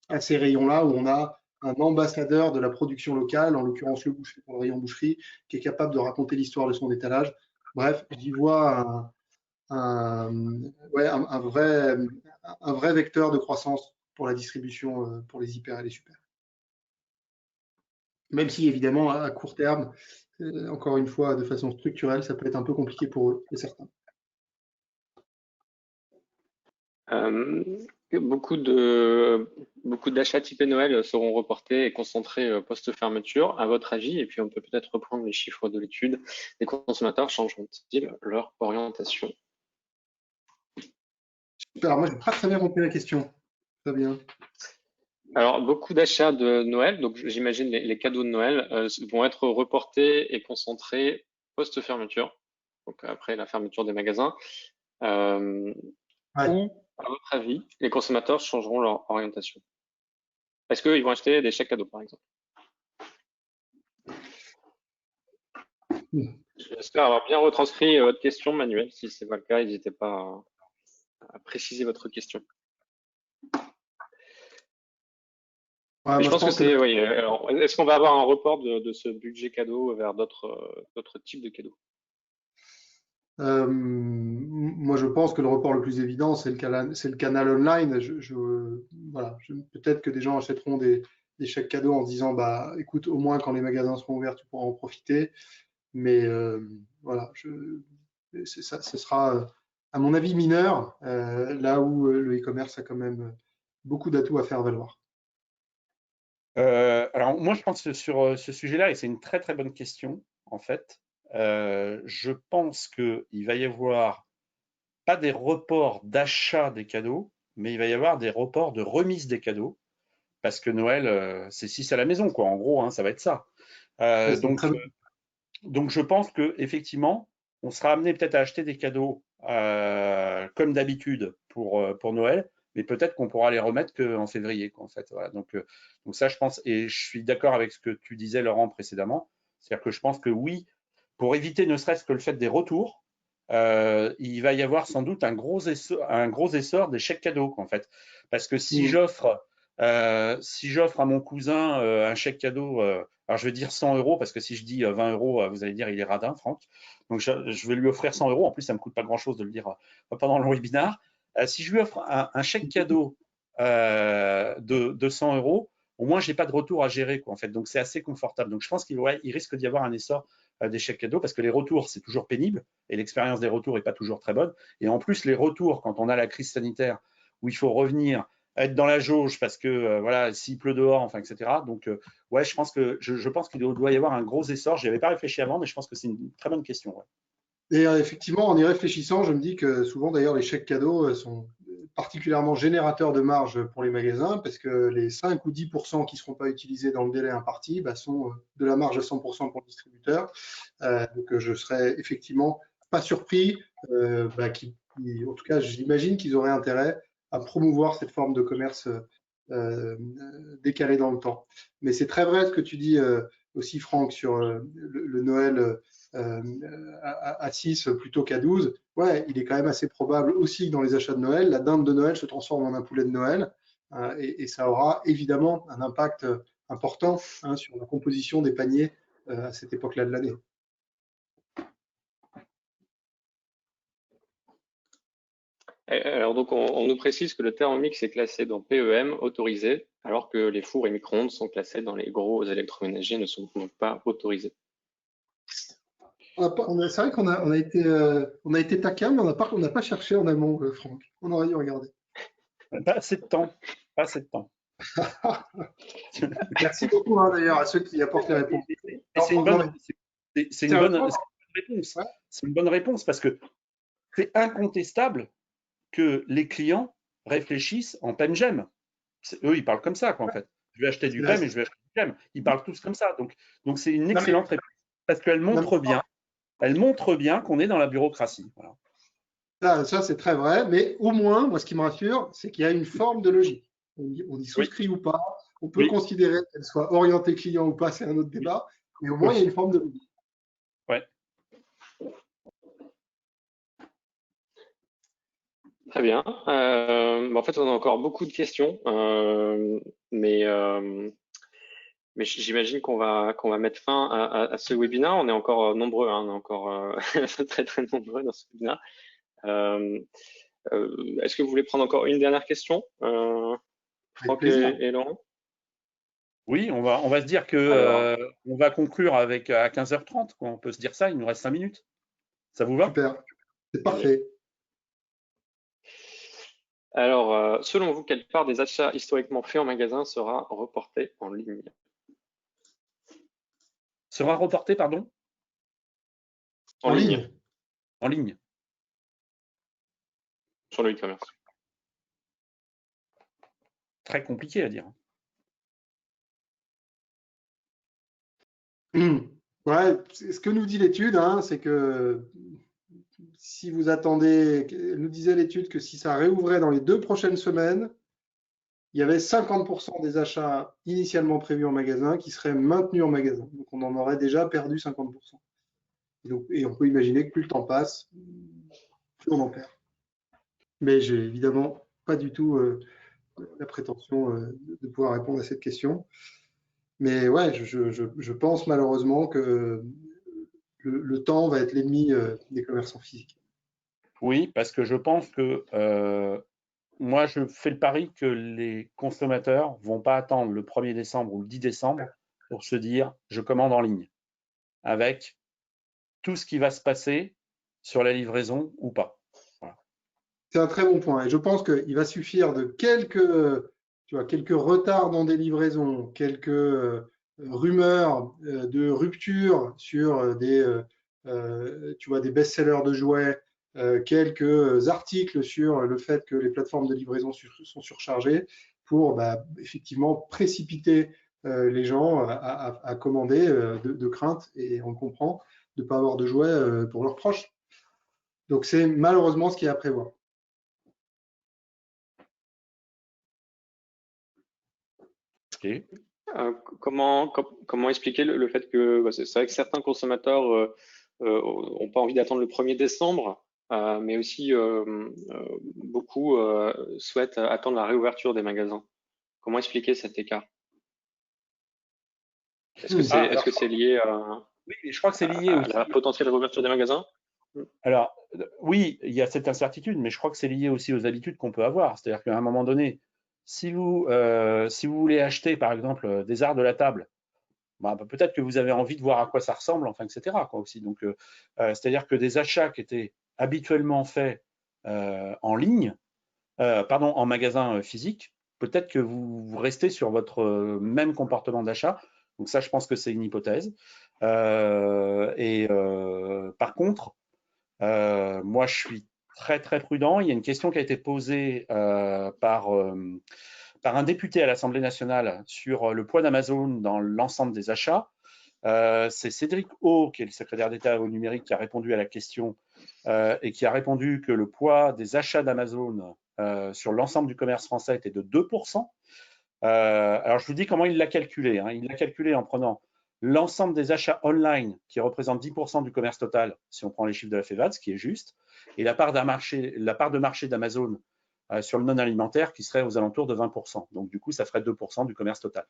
à ces rayons-là où on a un ambassadeur de la production locale, en l'occurrence le boucher pour le rayon boucherie, qui est capable de raconter l'histoire de son étalage. Bref, j'y vois un vrai vecteur de croissance pour la distribution pour les hyper et les super. Même si, évidemment, à court terme, encore une fois, de façon structurelle, ça peut être un peu compliqué pour eux et certains. Beaucoup d'achats typés Noël seront reportés et concentrés post-fermeture, à votre avis, et puis on peut peut-être reprendre les chiffres de l'étude. Les consommateurs changeront-ils leur orientation? Alors, moi, je n'ai pas très bien compris la question. Très bien. Alors, beaucoup d'achats de Noël, donc j'imagine les cadeaux de Noël, vont être reportés et concentrés post-fermeture, donc après la fermeture des magasins. Ouais. Ou, à votre avis, les consommateurs changeront leur orientation? Est-ce qu'ils vont acheter des chèques cadeaux, par exemple? J'espère avoir bien retranscrit votre question, Manuel. Si ce n'est pas le cas, n'hésitez pas à préciser votre question. Ouais, je pense que c'est, oui. Est-ce qu'on va avoir un report de ce budget cadeau vers d'autres types de cadeaux? Moi, je pense que le report le plus évident, c'est le canal online. Voilà, peut-être que des gens achèteront des chèques cadeaux en se disant, bah, écoute, au moins quand les magasins seront ouverts, tu pourras en profiter. Mais voilà, ce sera, à mon avis, mineur, là où le e-commerce a quand même beaucoup d'atouts à faire valoir. Alors, moi, je pense que sur ce sujet-là, et c'est une très très bonne question, en fait, je pense qu'il va y avoir pas des reports d'achat des cadeaux, mais il va y avoir des reports de remise des cadeaux, parce que Noël, c'est 6 à la maison, quoi. En gros, hein, ça va être ça. Donc, je pense que effectivement, on sera amené peut-être à acheter des cadeaux comme d'habitude pour Noël, mais peut-être qu'on pourra les remettre qu'en février, quoi, en fait. Voilà. Donc ça, je pense, et je suis d'accord avec ce que tu disais, Laurent, précédemment. C'est-à-dire que je pense que oui, pour éviter ne serait-ce que le fait des retours, il va y avoir sans doute un gros essor des chèques cadeaux, quoi, en fait. Parce que si j'offre à mon cousin un chèque cadeau, alors je vais dire 100 € parce que si je dis 20 €, vous allez dire il est radin, Franck. Donc je vais lui offrir 100 €. En plus, ça me coûte pas grand-chose de le dire pendant le webinar. Si je lui offre un chèque cadeau de 100 €, au moins j'ai pas de retour à gérer, quoi, en fait. Donc c'est assez confortable. Donc je pense qu'il risque d'y avoir un essor des chèques cadeaux parce que les retours c'est toujours pénible et l'expérience des retours est pas toujours très bonne. Et en plus les retours quand on a la crise sanitaire où il faut revenir être dans la jauge parce que voilà, s'il pleut dehors, enfin, etc. Donc, ouais, je pense qu'il doit y avoir un gros essor. Je n'y avais pas réfléchi avant, mais je pense que c'est une très bonne question. Ouais. Et effectivement, en y réfléchissant, je me dis que souvent, d'ailleurs, les chèques cadeaux sont particulièrement générateurs de marge pour les magasins parce que les 5 ou 10% qui ne seront pas utilisés dans le délai imparti sont de la marge à 100% pour le distributeur. Donc, je serais effectivement pas surpris, en tout cas, j'imagine qu'ils auraient intérêt à promouvoir cette forme de commerce décalé dans le temps. Mais c'est très vrai ce que tu dis aussi, Franck, sur le Noël à 6 plutôt qu'à 12. Ouais, il est quand même assez probable aussi que dans les achats de Noël, la dinde de Noël se transforme en un poulet de Noël et ça aura évidemment un impact important sur la composition des paniers à cette époque-là de l'année. Alors donc on nous précise que le Thermomix est classé dans PEM autorisé, alors que les fours et micro-ondes sont classés dans les gros électroménagers, ne sont donc pas autorisés. C'est vrai qu'on a été taquin, mais on n'a pas cherché en amont, Franck. On aurait dû regarder. Pas assez de temps. Pas assez de temps. Merci beaucoup d'ailleurs à ceux qui apportent les réponses. C'est une bonne réponse. Ouais. C'est une bonne réponse parce que c'est incontestable que les clients réfléchissent en PEM-GEM. Eux, ils parlent comme ça, quoi, en fait. Je vais acheter du PEM et je vais acheter du GEM. Ils parlent tous comme ça. Donc c'est une excellente réponse parce qu'elle montre bien qu'on est dans la bureaucratie. Voilà. Ça, c'est très vrai, mais au moins, moi, ce qui me rassure, c'est qu'il y a une forme de logique. On y souscrit ou pas, on peut considérer qu'elle soit orientée client ou pas, c'est un autre débat, mais au moins, il y a une forme de logique. Ouais. Très bien. En fait, on a encore beaucoup de questions, mais j'imagine qu'on va mettre fin à ce webinaire. On est encore nombreux, hein, on est encore très très nombreux dans ce webinaire. Est-ce que vous voulez prendre encore une dernière question, Avec Franck plaisir. et Laurent? Oui, on va se dire que Alors, on va conclure avec à 15h30, quoi. On peut se dire ça, il nous reste 5 minutes. Ça vous va? Super. C'est oui. parfait. Alors, selon vous, quelle part des achats historiquement faits en magasin sera reportée en ligne? Sera reporté, pardon, En En ligne, ligne. en ligne. sur le e-commerce. Très compliqué à dire. Ouais, ce que nous dit l'étude, hein, c'est que si vous attendez, elle nous disait l'étude que si ça réouvrait dans les 2 prochaines semaines, il y avait 50% des achats initialement prévus en magasin qui seraient maintenus en magasin. Donc on en aurait déjà perdu 50%. Et on peut imaginer que plus le temps passe, plus on en perd. Mais j'ai évidemment pas du tout la prétention de pouvoir répondre à cette question. Mais ouais, je pense malheureusement que le temps va être l'ennemi des commerçants physiques. Oui, parce que je pense que moi, je fais le pari que les consommateurs vont pas attendre le 1er décembre ou le 10 décembre pour se dire je commande en ligne, avec tout ce qui va se passer sur la livraison ou pas. Voilà. C'est un très bon point. Et je pense qu'il va suffire de quelques retards dans des livraisons, quelques rumeurs de rupture sur des best-sellers de jouets, quelques articles sur le fait que les plateformes de livraison sont surchargées pour effectivement précipiter les gens à commander de crainte, et on comprend, de ne pas avoir de jouets pour leurs proches. Donc c'est malheureusement ce qui est à prévoir. Okay. Comment expliquer le fait que c'est vrai que certains consommateurs n'ont pas envie d'attendre le 1er décembre, mais aussi beaucoup souhaitent attendre la réouverture des magasins. Comment expliquer cet écart? Ah, Est-ce alors, que c'est lié oui, je crois que c'est lié à la aussi. potentielle réouverture des magasins? Alors, oui, il y a cette incertitude, mais je crois que c'est lié aussi aux habitudes qu'on peut avoir. C'est-à-dire qu'à un moment donné, si vous voulez acheter, par exemple, des arts de la table, peut-être que vous avez envie de voir à quoi ça ressemble, enfin, etc. Quoi, aussi. Donc, c'est-à-dire que des achats qui étaient habituellement faits en ligne, en magasin physique, peut-être que vous restez sur votre même comportement d'achat. Donc ça, je pense que c'est une hypothèse. Par contre, moi, je suis très très prudent. Il y a une question qui a été posée par un député à l'Assemblée nationale sur le poids d'Amazon dans l'ensemble des achats. C'est Cédric O, qui est le secrétaire d'État au numérique, qui a répondu à la question et qui a répondu que le poids des achats d'Amazon sur l'ensemble du commerce français était de 2%. Alors, je vous dis comment il l'a calculé. Hein. Il l'a calculé en prenant l'ensemble des achats online, qui représentent 10% du commerce total, si on prend les chiffres de la FEVAD, ce qui est juste, et la part de marché d'Amazon sur le non alimentaire, qui serait aux alentours de 20%. Donc, du coup, ça ferait 2% du commerce total.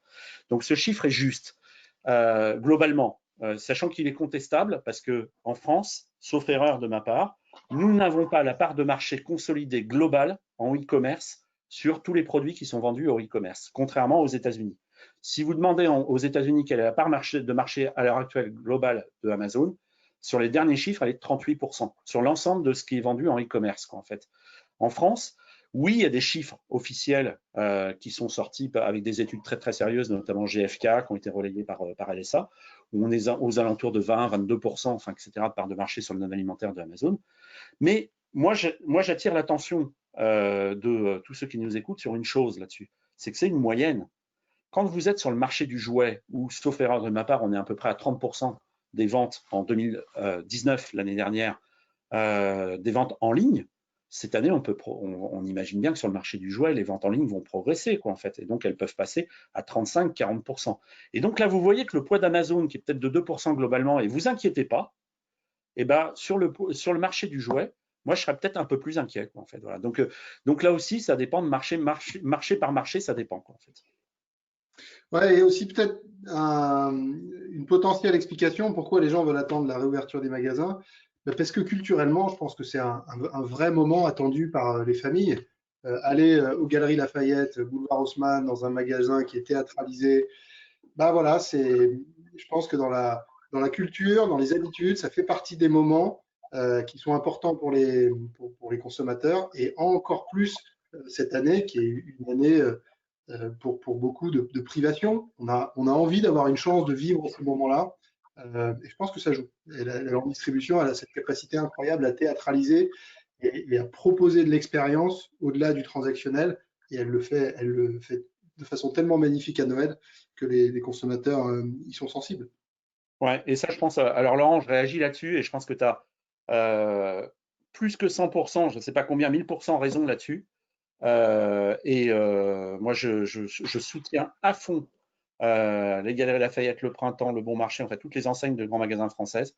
Donc, ce chiffre est juste. Globalement, sachant qu'il est contestable, parce qu'en France, sauf erreur de ma part, nous n'avons pas la part de marché consolidée globale en e-commerce sur tous les produits qui sont vendus au e-commerce, contrairement aux États-Unis. Si vous demandez aux États-Unis quelle est la part de marché à l'heure actuelle globale de Amazon, sur les derniers chiffres, elle est de 38% sur l'ensemble de ce qui est vendu en e-commerce, en fait. En France, oui, il y a des chiffres officiels qui sont sortis avec des études très très sérieuses, notamment GfK, qui ont été relayées par LSA, où on est aux alentours de 20-22%, enfin, etc., de part de marché sur le non-alimentaire de Amazon. Mais moi, j'attire l'attention de tous ceux qui nous écoutent sur une chose là-dessus, c'est que c'est une moyenne. Quand vous êtes sur le marché du jouet, où, sauf erreur de ma part, on est à peu près à 30% des ventes en 2019, l'année dernière, des ventes en ligne, cette année, on imagine bien que sur le marché du jouet, les ventes en ligne vont progresser, quoi, en fait. Et donc, elles peuvent passer à 35-40%. Et donc là, vous voyez que le poids d'Amazon, qui est peut-être de 2% globalement, et vous inquiétez pas, sur le marché du jouet, moi, je serais peut-être un peu plus inquiet, quoi, en fait. Voilà. Donc là aussi, ça dépend de marché par marché, ça dépend, quoi, en fait. Ouais, et aussi peut-être une potentielle explication pourquoi les gens veulent attendre la réouverture des magasins. Ben, parce que culturellement, je pense que c'est un vrai moment attendu par les familles. Aller aux Galeries Lafayette, boulevard Haussmann, dans un magasin qui est théâtralisé, bah voilà, je pense que dans la culture, dans les habitudes, ça fait partie des moments qui sont importants pour les consommateurs et encore plus cette année qui est une année pour beaucoup de privation. On a envie d'avoir une chance de vivre ces moments-là et je pense que ça joue. Et la grande distribution, elle a cette capacité incroyable à théâtraliser et à proposer de l'expérience au-delà du transactionnel et elle le fait de façon tellement magnifique à Noël que les consommateurs y sont sensibles. Ouais, et ça, je pense, alors Laurent, je réagis là-dessus et je pense que tu as plus que 100%, je ne sais pas combien, 1000% raison là-dessus. Moi, je soutiens à fond les Galeries Lafayette, le Printemps, le Bon Marché, en fait, toutes les enseignes de grands magasins françaises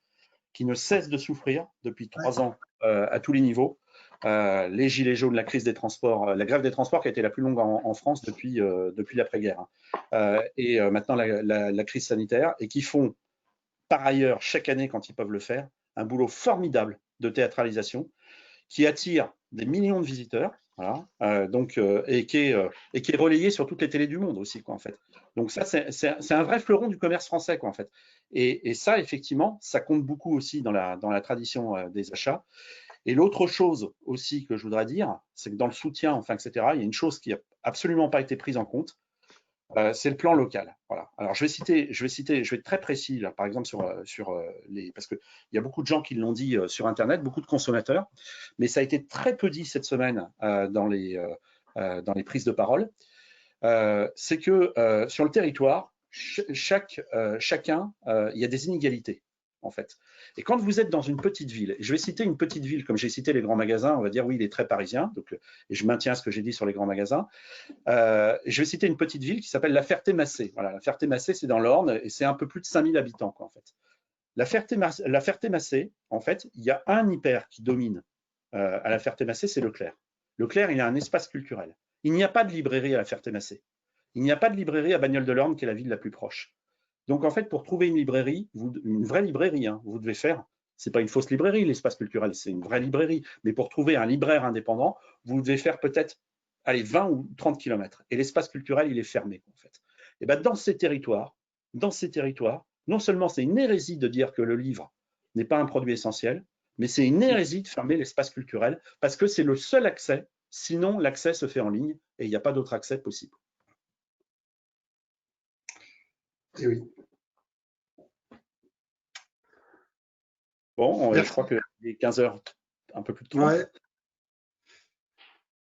qui ne cessent de souffrir depuis 3 ans à tous les niveaux. Les gilets jaunes, la crise des transports, la grève des transports qui a été la plus longue en France depuis l'après-guerre, et maintenant la crise sanitaire, et qui font par ailleurs, chaque année, quand ils peuvent le faire, un boulot formidable de théâtralisation qui attire des millions de visiteurs, voilà, et qui est relayé sur toutes les télés du monde aussi, quoi, en fait. Donc ça, c'est un vrai fleuron du commerce français, quoi, en fait. Et ça, effectivement, ça compte beaucoup aussi dans la tradition des achats. Et l'autre chose aussi que je voudrais dire, c'est que dans le soutien, enfin, etc., il y a une chose qui n'a absolument pas été prise en compte, c'est le plan local. Voilà. Alors je vais être très précis là, par exemple parce qu'il y a beaucoup de gens qui l'ont dit sur Internet, beaucoup de consommateurs, mais ça a été très peu dit cette semaine dans les prises de parole. C'est que sur le territoire, chacun, il y a des inégalités en fait. Et quand vous êtes dans une petite ville, je vais citer une petite ville, comme j'ai cité les grands magasins, on va dire oui, il est très parisien, donc, et je maintiens ce que j'ai dit sur les grands magasins. Je vais citer une petite ville qui s'appelle La Ferté-Macé. Voilà, La Ferté-Macé, c'est dans l'Orne et c'est un peu plus de 5000 habitants, quoi, en fait. La Ferté-Macé, en fait, il y a un hyper qui domine à La Ferté-Macé, c'est Leclerc. Leclerc, il a un espace culturel. Il n'y a pas de librairie à La Ferté-Macé. Il n'y a pas de librairie à Bagnoles-de-l'Orne, qui est la ville la plus proche. Donc, en fait, pour trouver une librairie, une vraie librairie, hein, vous devez faire, c'est pas une fausse librairie, l'espace culturel, c'est une vraie librairie. Mais pour trouver un libraire indépendant, vous devez faire peut-être, allez, 20 ou 30 km. Et l'espace culturel, il est fermé, en fait. Et ben, dans ces territoires, non seulement c'est une hérésie de dire que le livre n'est pas un produit essentiel, mais c'est une hérésie de fermer l'espace culturel parce que c'est le seul accès, sinon l'accès se fait en ligne et il n'y a pas d'autre accès possible. Et oui. Bon, je crois qu'il est 15h, un peu plus de 30. Ouais.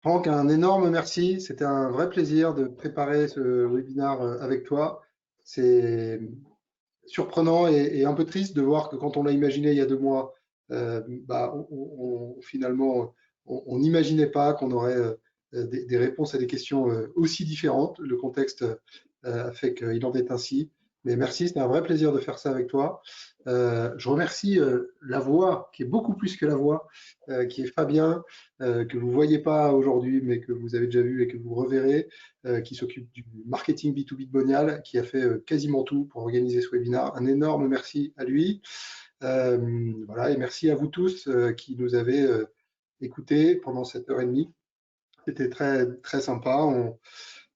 Franck, un énorme merci. C'était un vrai plaisir de préparer ce webinaire avec toi. C'est surprenant et un peu triste de voir que quand on l'a imaginé il y a 2 mois, bah, finalement, on n'imaginait pas qu'on aurait des réponses à des questions aussi différentes. Le contexte a fait qu'il en est ainsi. Mais merci, c'était un vrai plaisir de faire ça avec toi. Je remercie la voix, qui est beaucoup plus que la voix, qui est Fabien, que vous ne voyez pas aujourd'hui, mais que vous avez déjà vu et que vous reverrez, qui s'occupe du marketing B2B de Bonial, qui a fait quasiment tout pour organiser ce webinaire. Un énorme merci à lui. Voilà, et merci à vous tous qui nous avez écoutés pendant cette heure et demie. C'était très, très sympa.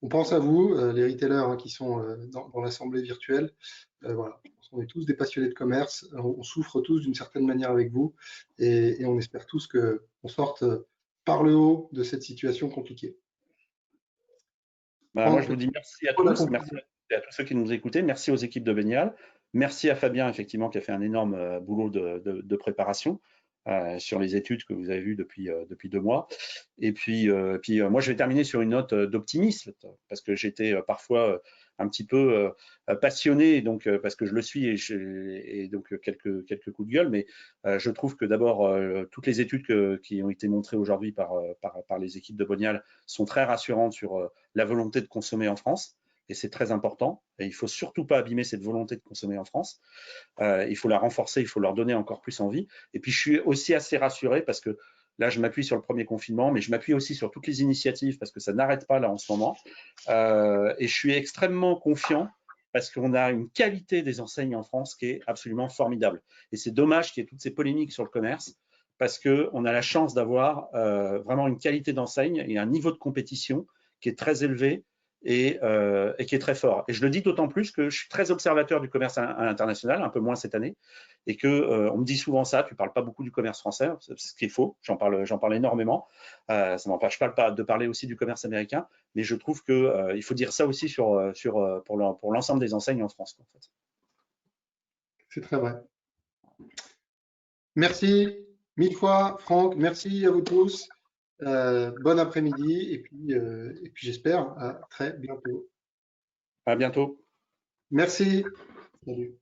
On pense à vous, les retailers hein, qui sont dans l'assemblée virtuelle. Voilà, je pense qu'on est tous des passionnés de commerce. On souffre tous d'une certaine manière avec vous et on espère tous qu'on sorte par le haut de cette situation compliquée. Moi, je vous dis merci à tous, merci à tous ceux qui nous écoutaient, merci aux équipes de Bonial, merci à Fabien, effectivement, qui a fait un énorme boulot de préparation sur les études que vous avez vues depuis 2 mois. Et puis, moi, je vais terminer sur une note d'optimisme, parce que j'étais parfois un petit peu passionné, donc parce que je le suis et donc quelques coups de gueule, mais je trouve que d'abord toutes les études qui ont été montrées aujourd'hui par les équipes de Bonial sont très rassurantes sur la volonté de consommer en France, et c'est très important. Et il faut surtout pas abîmer cette volonté de consommer en France. Il faut la renforcer, il faut leur donner encore plus envie. Et puis je suis aussi assez rassuré parce que Là, je m'appuie sur le premier confinement, mais je m'appuie aussi sur toutes les initiatives parce que ça n'arrête pas là en ce moment. Et je suis extrêmement confiant parce qu'on a une qualité des enseignes en France qui est absolument formidable. Et c'est dommage qu'il y ait toutes ces polémiques sur le commerce parce qu'on a la chance d'avoir vraiment une qualité d'enseigne et un niveau de compétition qui est très élevé et qui est très fort. Et je le dis d'autant plus que je suis très observateur du commerce à l'international, un peu moins cette année, et que on me dit souvent ça, tu ne parles pas beaucoup du commerce français, ce qui est faux, j'en parle énormément. Ça ne m'empêche pas de parler aussi du commerce américain, mais je trouve qu'il faut dire ça aussi pour l'ensemble des enseignes en France. En fait. C'est très vrai. Merci mille fois, Franck. Merci à vous tous. Bon après-midi et puis j'espère à très bientôt. À bientôt. Merci. Salut.